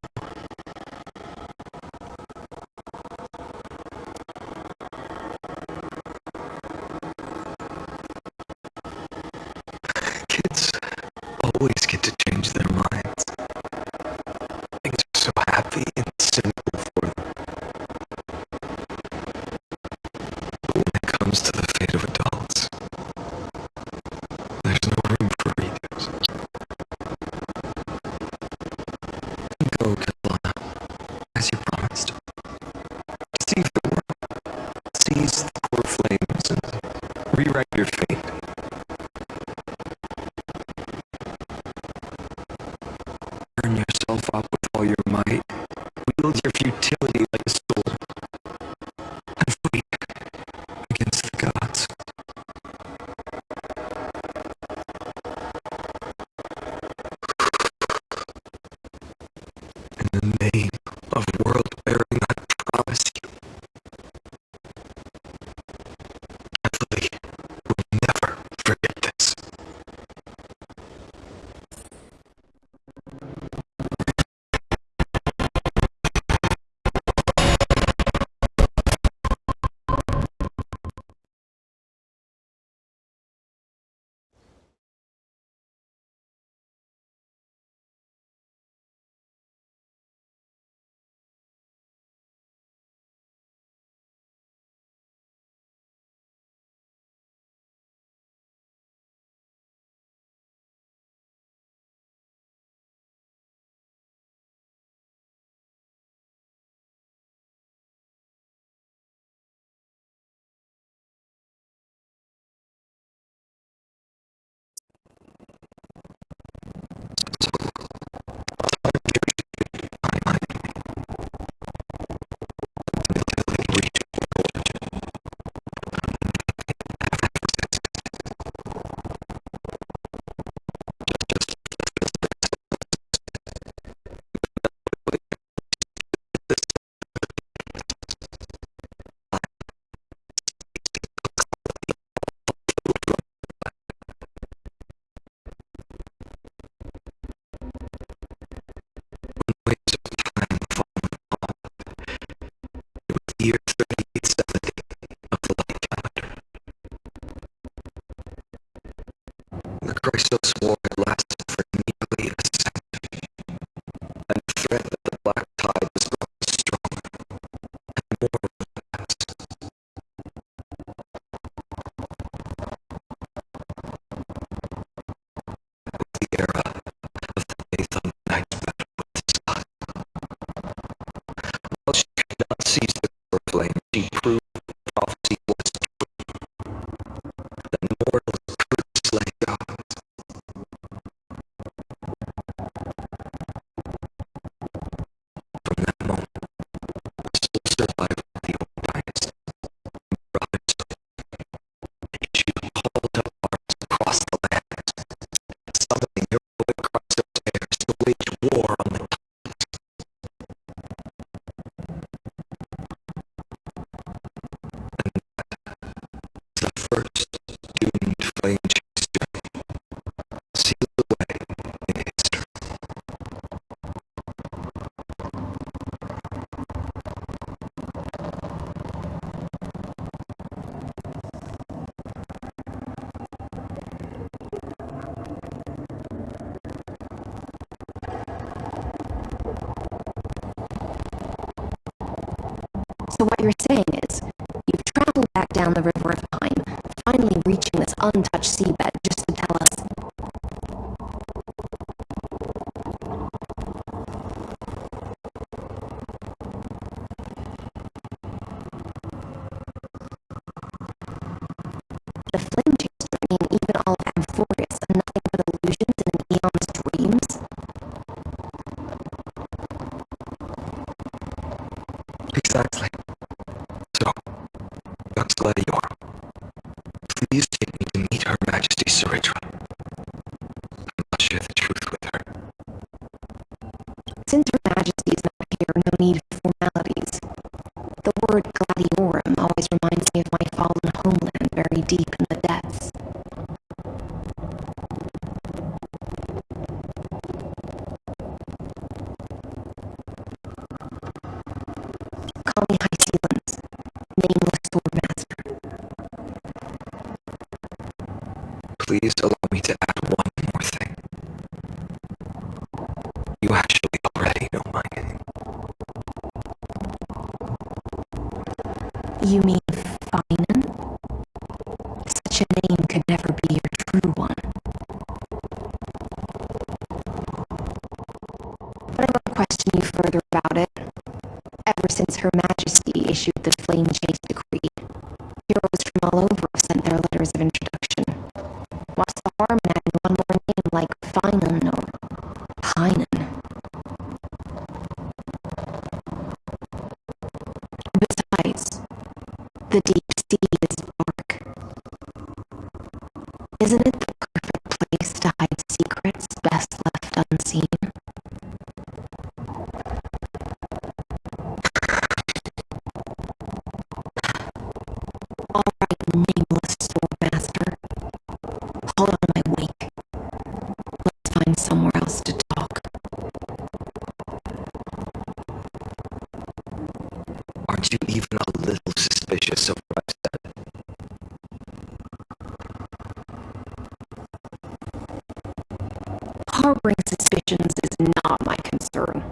Kids always get to change their minds. Things are so happy and simple for them. But when it comes to the fate of adults, there's no room for redos. Go, Catalana, as you promised. Seize the world, seize the core flames, and rewrite your fate. Chrysos War had lasted for nearly a century, and the threat that the black tide was growing stronger, and more relapse. The era of the Nathan Knight's battle with the sun. While she could not seize the core flame, she proved the prophecy was true, that mortals could slay gods. From that moment, the sole survivor of the old dynasty, Robin's issued called up arms across the land, summoning heroic Chrysos heirs to wage war on the the first doomed flame chase journey, sealed away in history. So what you're saying is, you've traveled back down the River of Time, finally reaching this untouched seabed just to tell us. The flame chase journey and even all of Amphorius are nothing but illusions in an eon's dreams? Exactly. So, Young Gladior, please take me to meet Her Majesty Saritra. I must share the truth with her. Since Her Majesty is not here, no need for formalities. The word Gladiorum always reminds me of my fallen homeland buried deep in the depths. Call me High Sealens, nameless swordmaster. Please allow me to add one more thing. You actually already know my name. You mean Finan? Such a name could never be your true one. But I won't question you further about it. Ever since Her Majesty issued the Flame Chase Decree, heroes from all over have sent their letters of introduction. What's the harm in adding one more name like Finan or Pinan? Besides, the deep sea is dark. Isn't it the perfect place to hide secrets best left unseen? All right, nameless swordmaster. Hold on my wake. Let's find somewhere else to talk. Aren't you even a little suspicious of what I've said? Harboring suspicions is not my concern.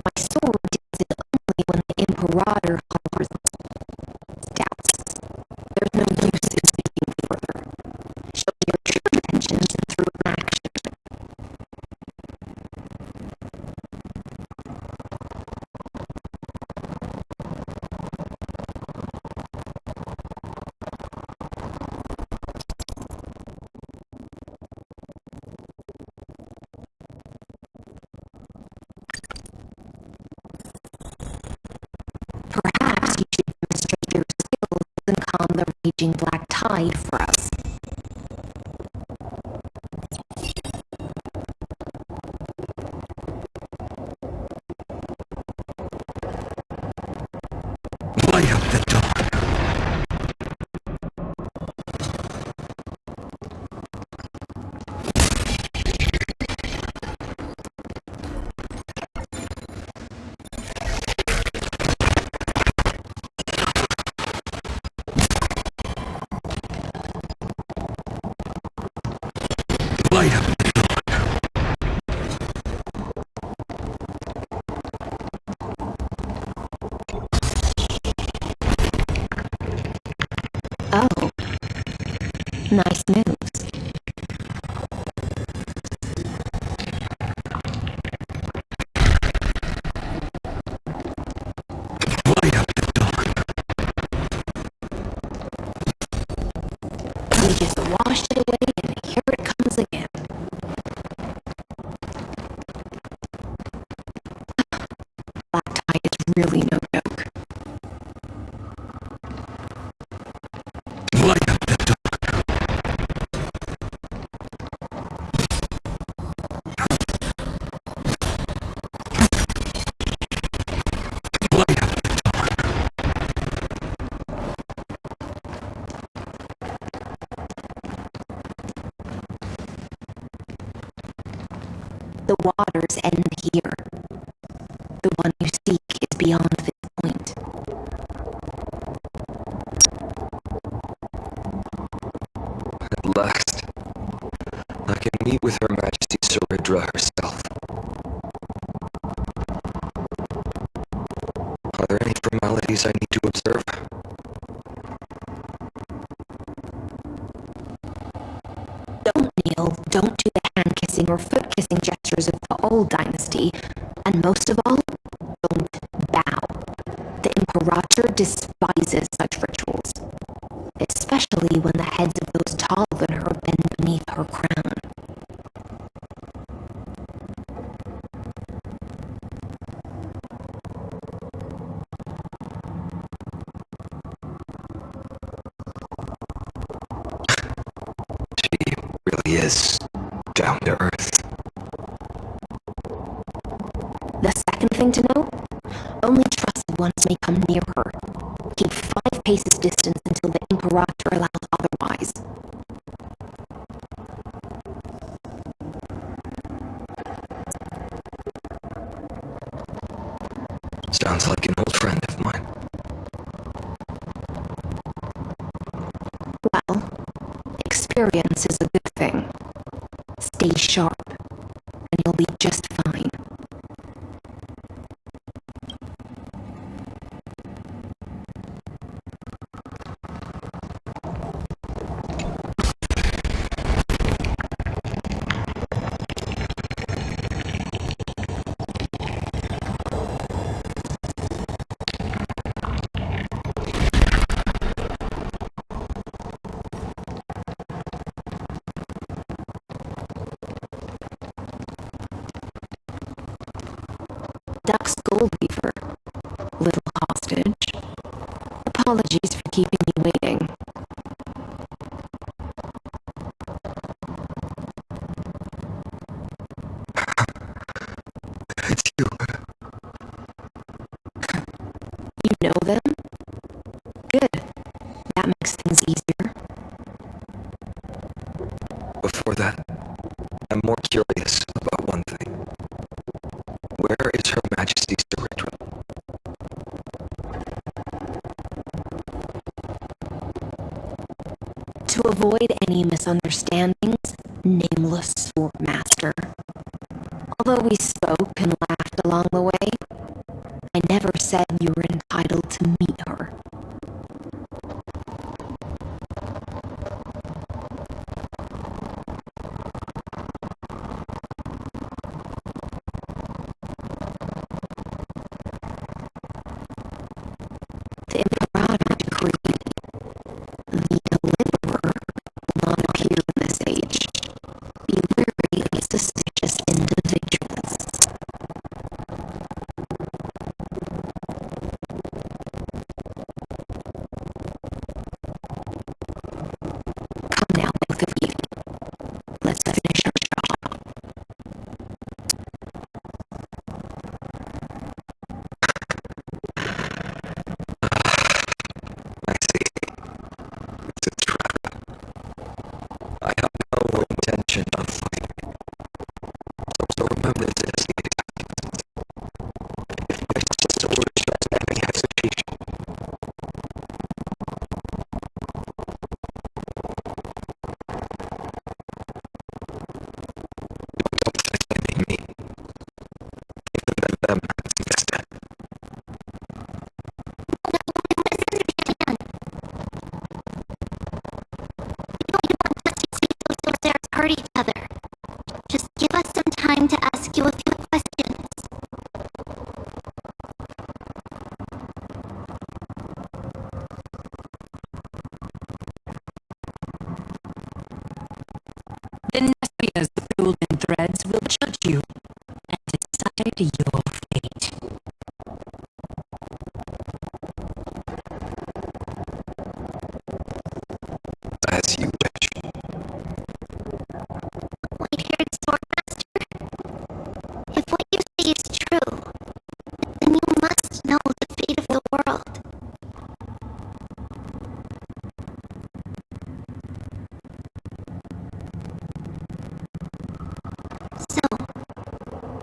My sword deals it only when the Imperator harbors doubts. There's no use in speaking further. Show your true intentions through action. Perhaps you should demonstrate your skills and calm the raging black tide for us. Light up the dawn. just washed it away, and here it comes again. Black tide is really no joke. Light up the dark. Light up the dark. The waters end here. The one you seek is beyond this point. At last, I can meet with Her Majesty Saridra herself. Are there any formalities I need to observe? Don't kneel, don't do the hand-kissing or foot-kissing gestures of the old dynasty, and most of all, don't bow. The Imperator despises such rituals, especially when the heads of those taller than her bend beneath her crown. She really is down to earth. The second thing to note, only trusted ones may come near her. Keep 5 paces distance until the Imperator allows otherwise. Sounds like an old friend of mine. Well, experience is a good thing. Stay sharp, and you'll be just fine. Duck's gold weaver, little hostage. Apologies for keeping you waiting. It's you. You know them? Good. That makes things easier. Before that, I'm more curious about one thing. Where is Her Majesty Saridra? To avoid any misunderstandings, nameless sword master. Although we spoke and laughed along the way, I never said you were entitled to meet her. The Imperator decreed the Deliverer will not appear in this age. Be wary of suspicious individuals. Inesia's golden threads will judge you and decide your fate. As you wish. White-haired swordmaster, if what you say is true, then you must know the fate of the world. So,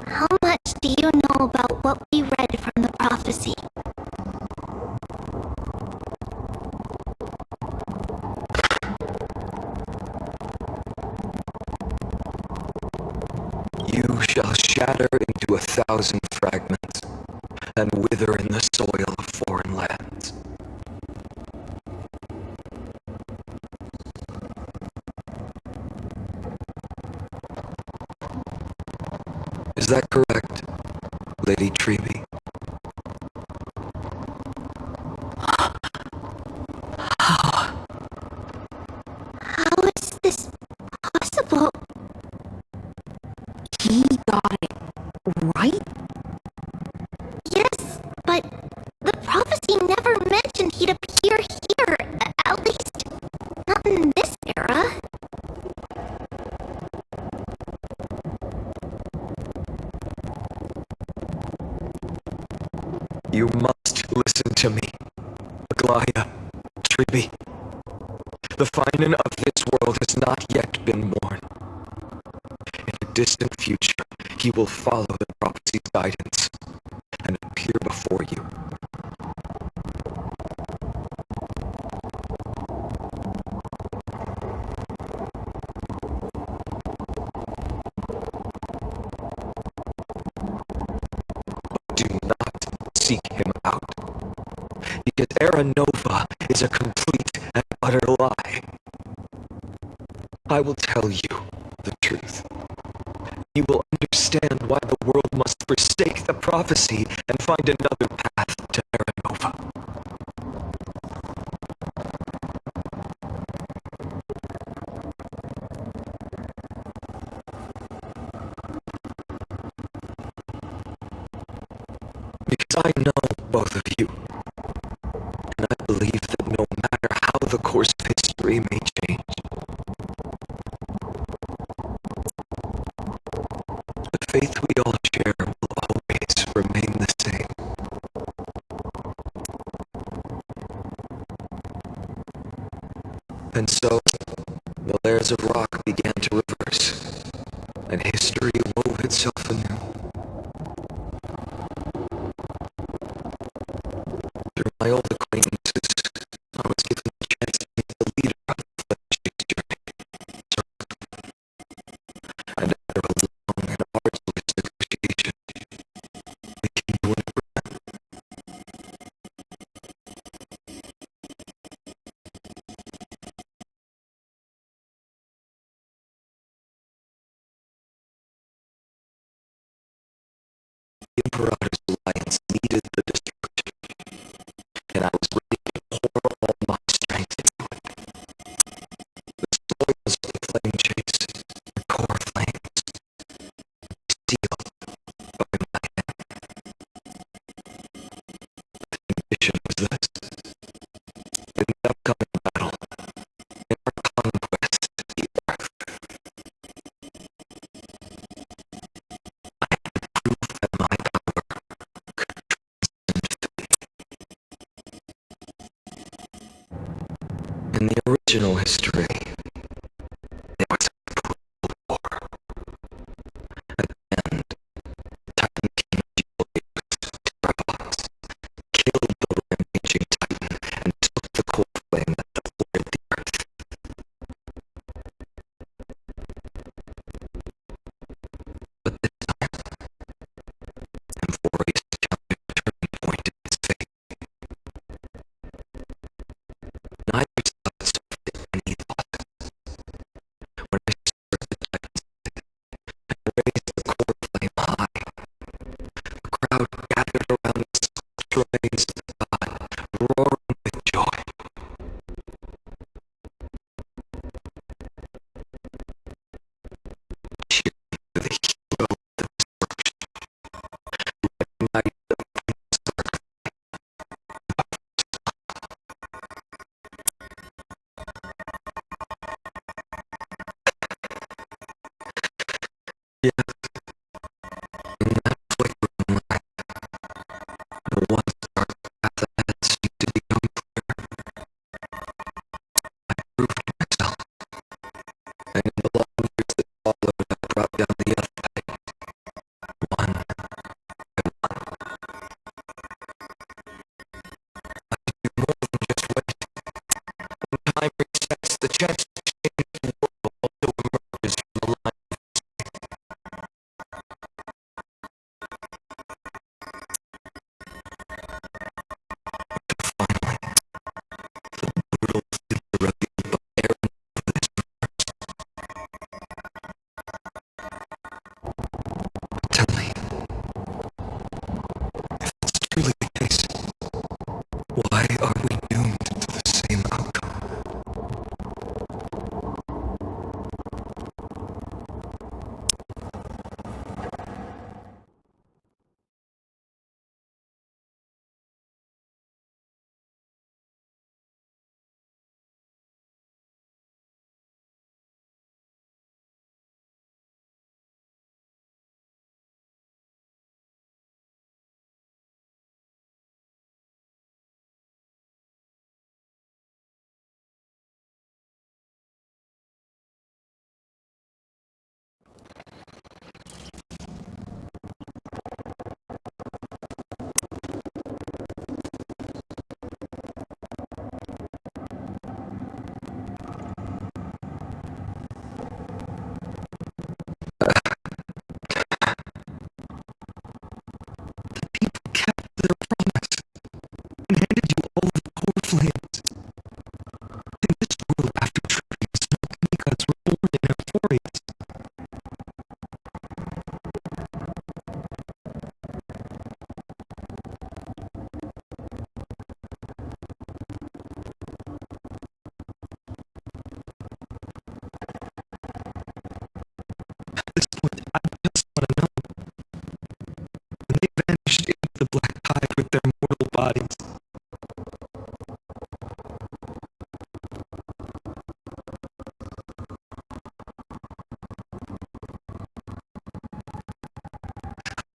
how much do you know about what we read from the prophecy? You shall shatter into 1,000 fragments and wither in the soil of foreign lands. Is that correct, Lady Treby? How is this possible? He got it right? Yes, but the prophecy never mentioned he'd appear here, at least not in this era. You must listen to me, Aglaya, Treby. The Finan of this world has not yet been born. In a distant future, he will follow the prophecy's guidance and appear before you. But do not seek him out, because Era Nova is a complete and utter lie. I will tell you the truth. You will understand why the world must forsake the prophecy and find another path to Era Nova. Because I know both of you, and I believe that no matter how the course of history may change, the faith we all share will always remain the same. And so, the layers of rock began to reverse, and history wove itself anew. Through my old acquaintances, I was given the chance to meet the leader of the Flame-Chase journey. And after a long and arduous negotiation, we came to an agreement. The Imperator's alliance needed the destruction, and I was ready to pour all my strength into it. The spoils of the Flame-Chase, the core flames, sealed by my hand. The condition was this: in the upcoming battle, in our conquest of the Earth, I had to prove that my power could transcend fate. In the original history, there was a brutal war. At the end, Titan King Geoius killed the rampaging Titan and took the core flame that devoured the Earth. But this time, Amphorius encountered a turning point in his fate. Neither side suffered any loss. time resets, the chance to change the world also emerges from the line. Finally, the brutal figure revealed by Aaron is reversed. Tell me, if it's truly the case, why are we doomed to the same outcome? Kept their promise and handed you all the core flames. In this world after trees, no demigods were born in Emporius. At this point, I just want to know. When they vanished into the black tide with their mortal bodies,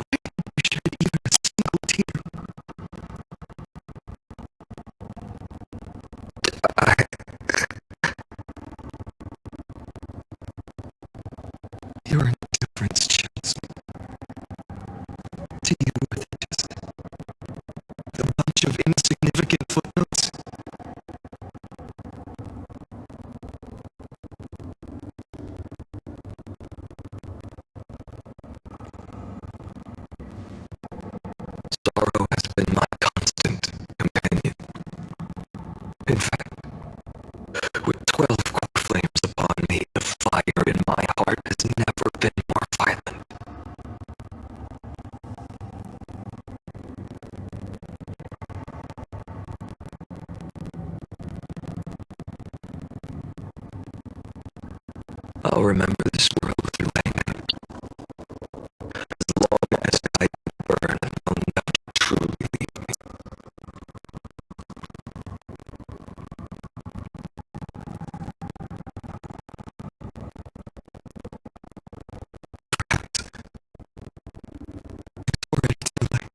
we shed even a single tear. Your indifference chills me. To you, were they just a bunch of insignificant footnotes? Sorrow has been my constant companion. In fact, with 12 core flames upon me, the fire in my heart has never been more violent. I'll remember this world through anger. As long as I burn, I'll never truly leave me. Perhaps it's already too late.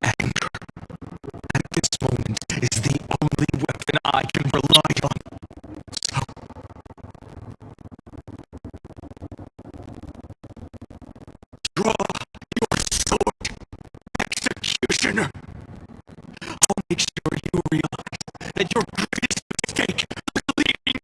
Anger, at this moment, is the only weapon I can rely on. So, draw your sword, executioner. I'll make sure you realize that your greatest mistake was leaving me.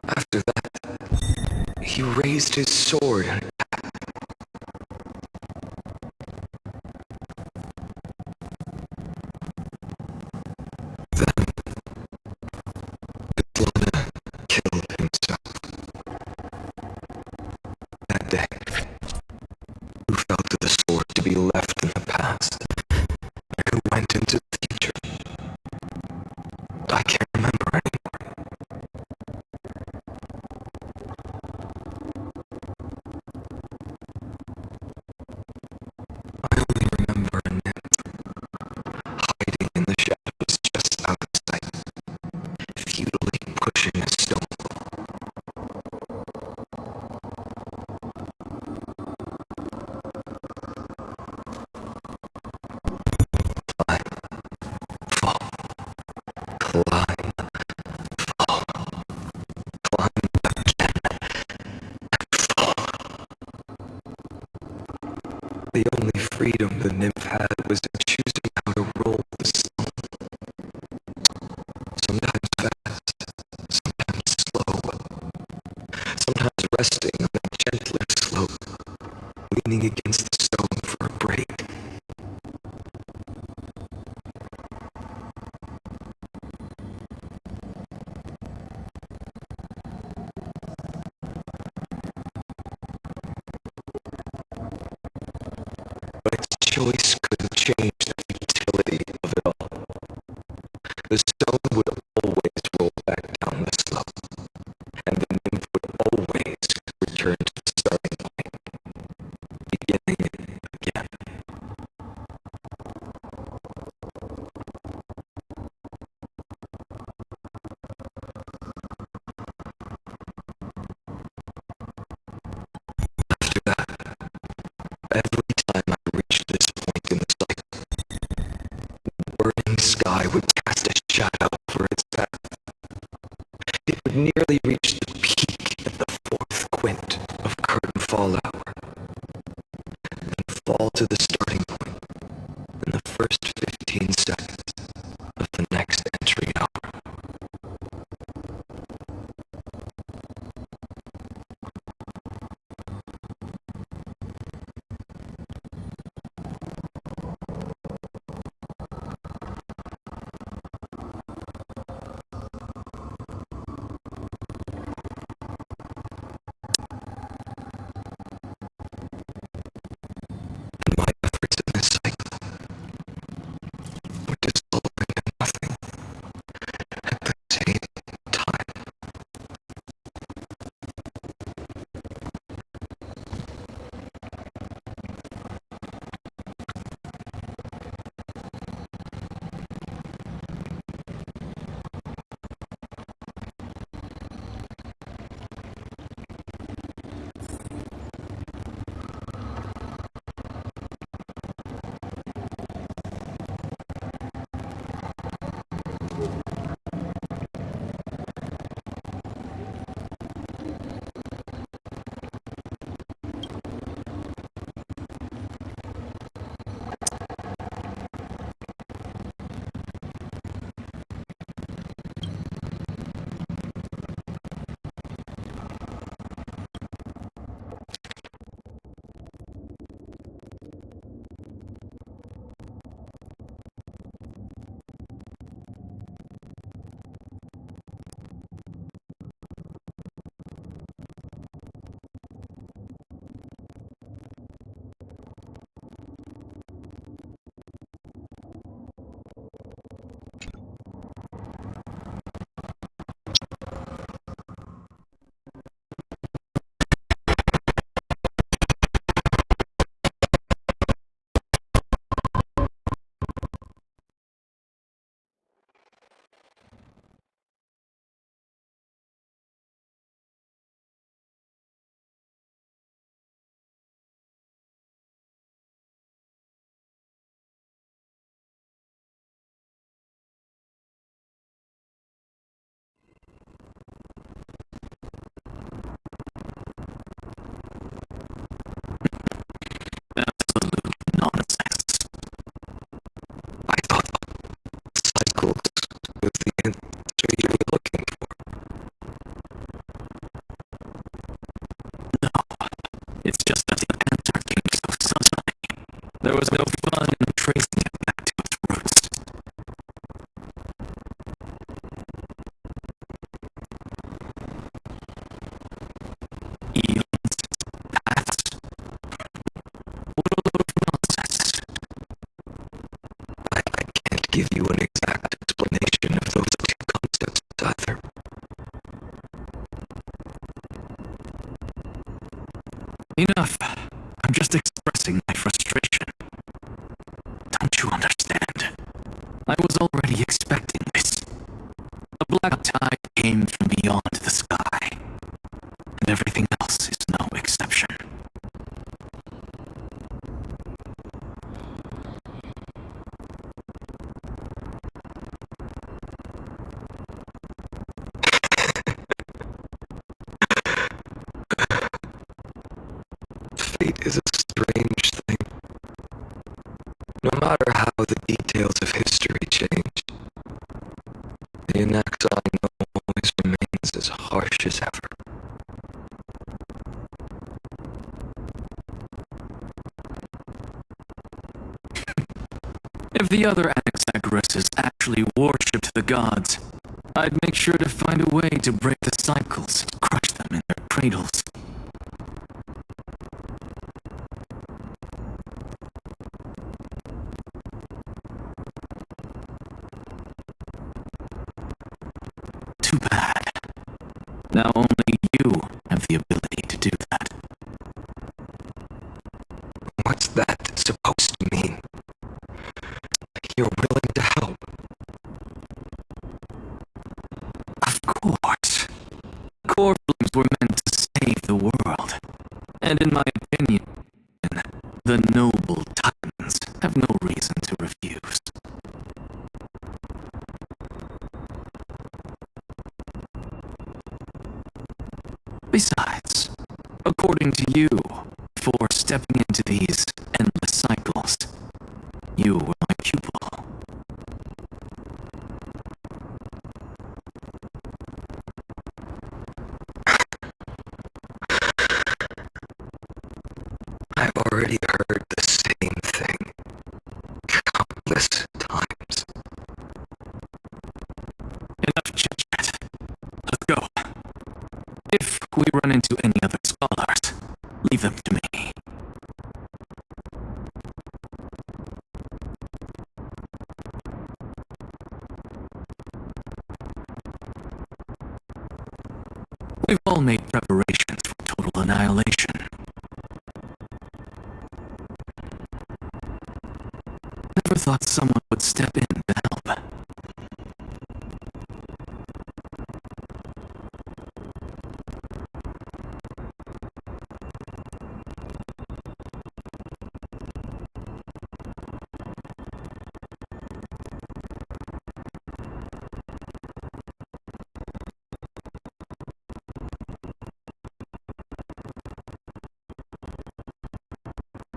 After that, he raised his sword and then Islana killed himself. That day, who felt the sword to be left in the past, and who went into the future? I can't remember anymore. I only remember a nymph hiding in the shadows just out of sight, futilely pushing a stone. The only freedom the nymph had was in choosing how to roll the stone. Sometimes fast, sometimes slow, sometimes resting on a gentler slope, leaning against the stone for a break. But its choice couldn't change the futility of it all. The stone would always roll back down the slope, and the nymph would always return to the starting point, beginning again. After that, every time I reached this point in the cycle, the burning sky would cast a shadow over its path. It would nearly reach the peak at the fourth quint of curtain fall hour, then fall to the starting point in the first 15 seconds of the next entry hour. And my efforts in this cycle were dissolving in nothing at the same time. Absolute nonsense. I thought cycles was the answer you were looking for. No, it's just that the answer came so suddenly. There was no fun in tracing it back to its roots. Eons, paths. What are those nonsense? I can't give you an exact explanation of those two concepts either. Enough. I'm just expressing my frustration. Don't you understand? I was already expecting this. The black tide came from beyond the sky, and everything else is no exception. Fate is a strange thing. No matter how the details of history change, the Anax I know always remains as harsh as ever. If the other Anaxagoras actually worshipped the gods, I'd make sure to find a way to break the cycles and crush them in their cradles. Too bad. Now only you have the ability to do that. What's that supposed to mean? You're willing to help? Of course. Core flames were meant to save the world. And in my opinion, the noble titans have no reason to refuse. Besides, according to you, for stepping into these endless cycles, you were my pupil. I've already heard the same thing countless times. Enough chit-chat. Let's go. If we run into any other scholars, leave them to me. We've all made preparations for total annihilation. Never thought someone would step in to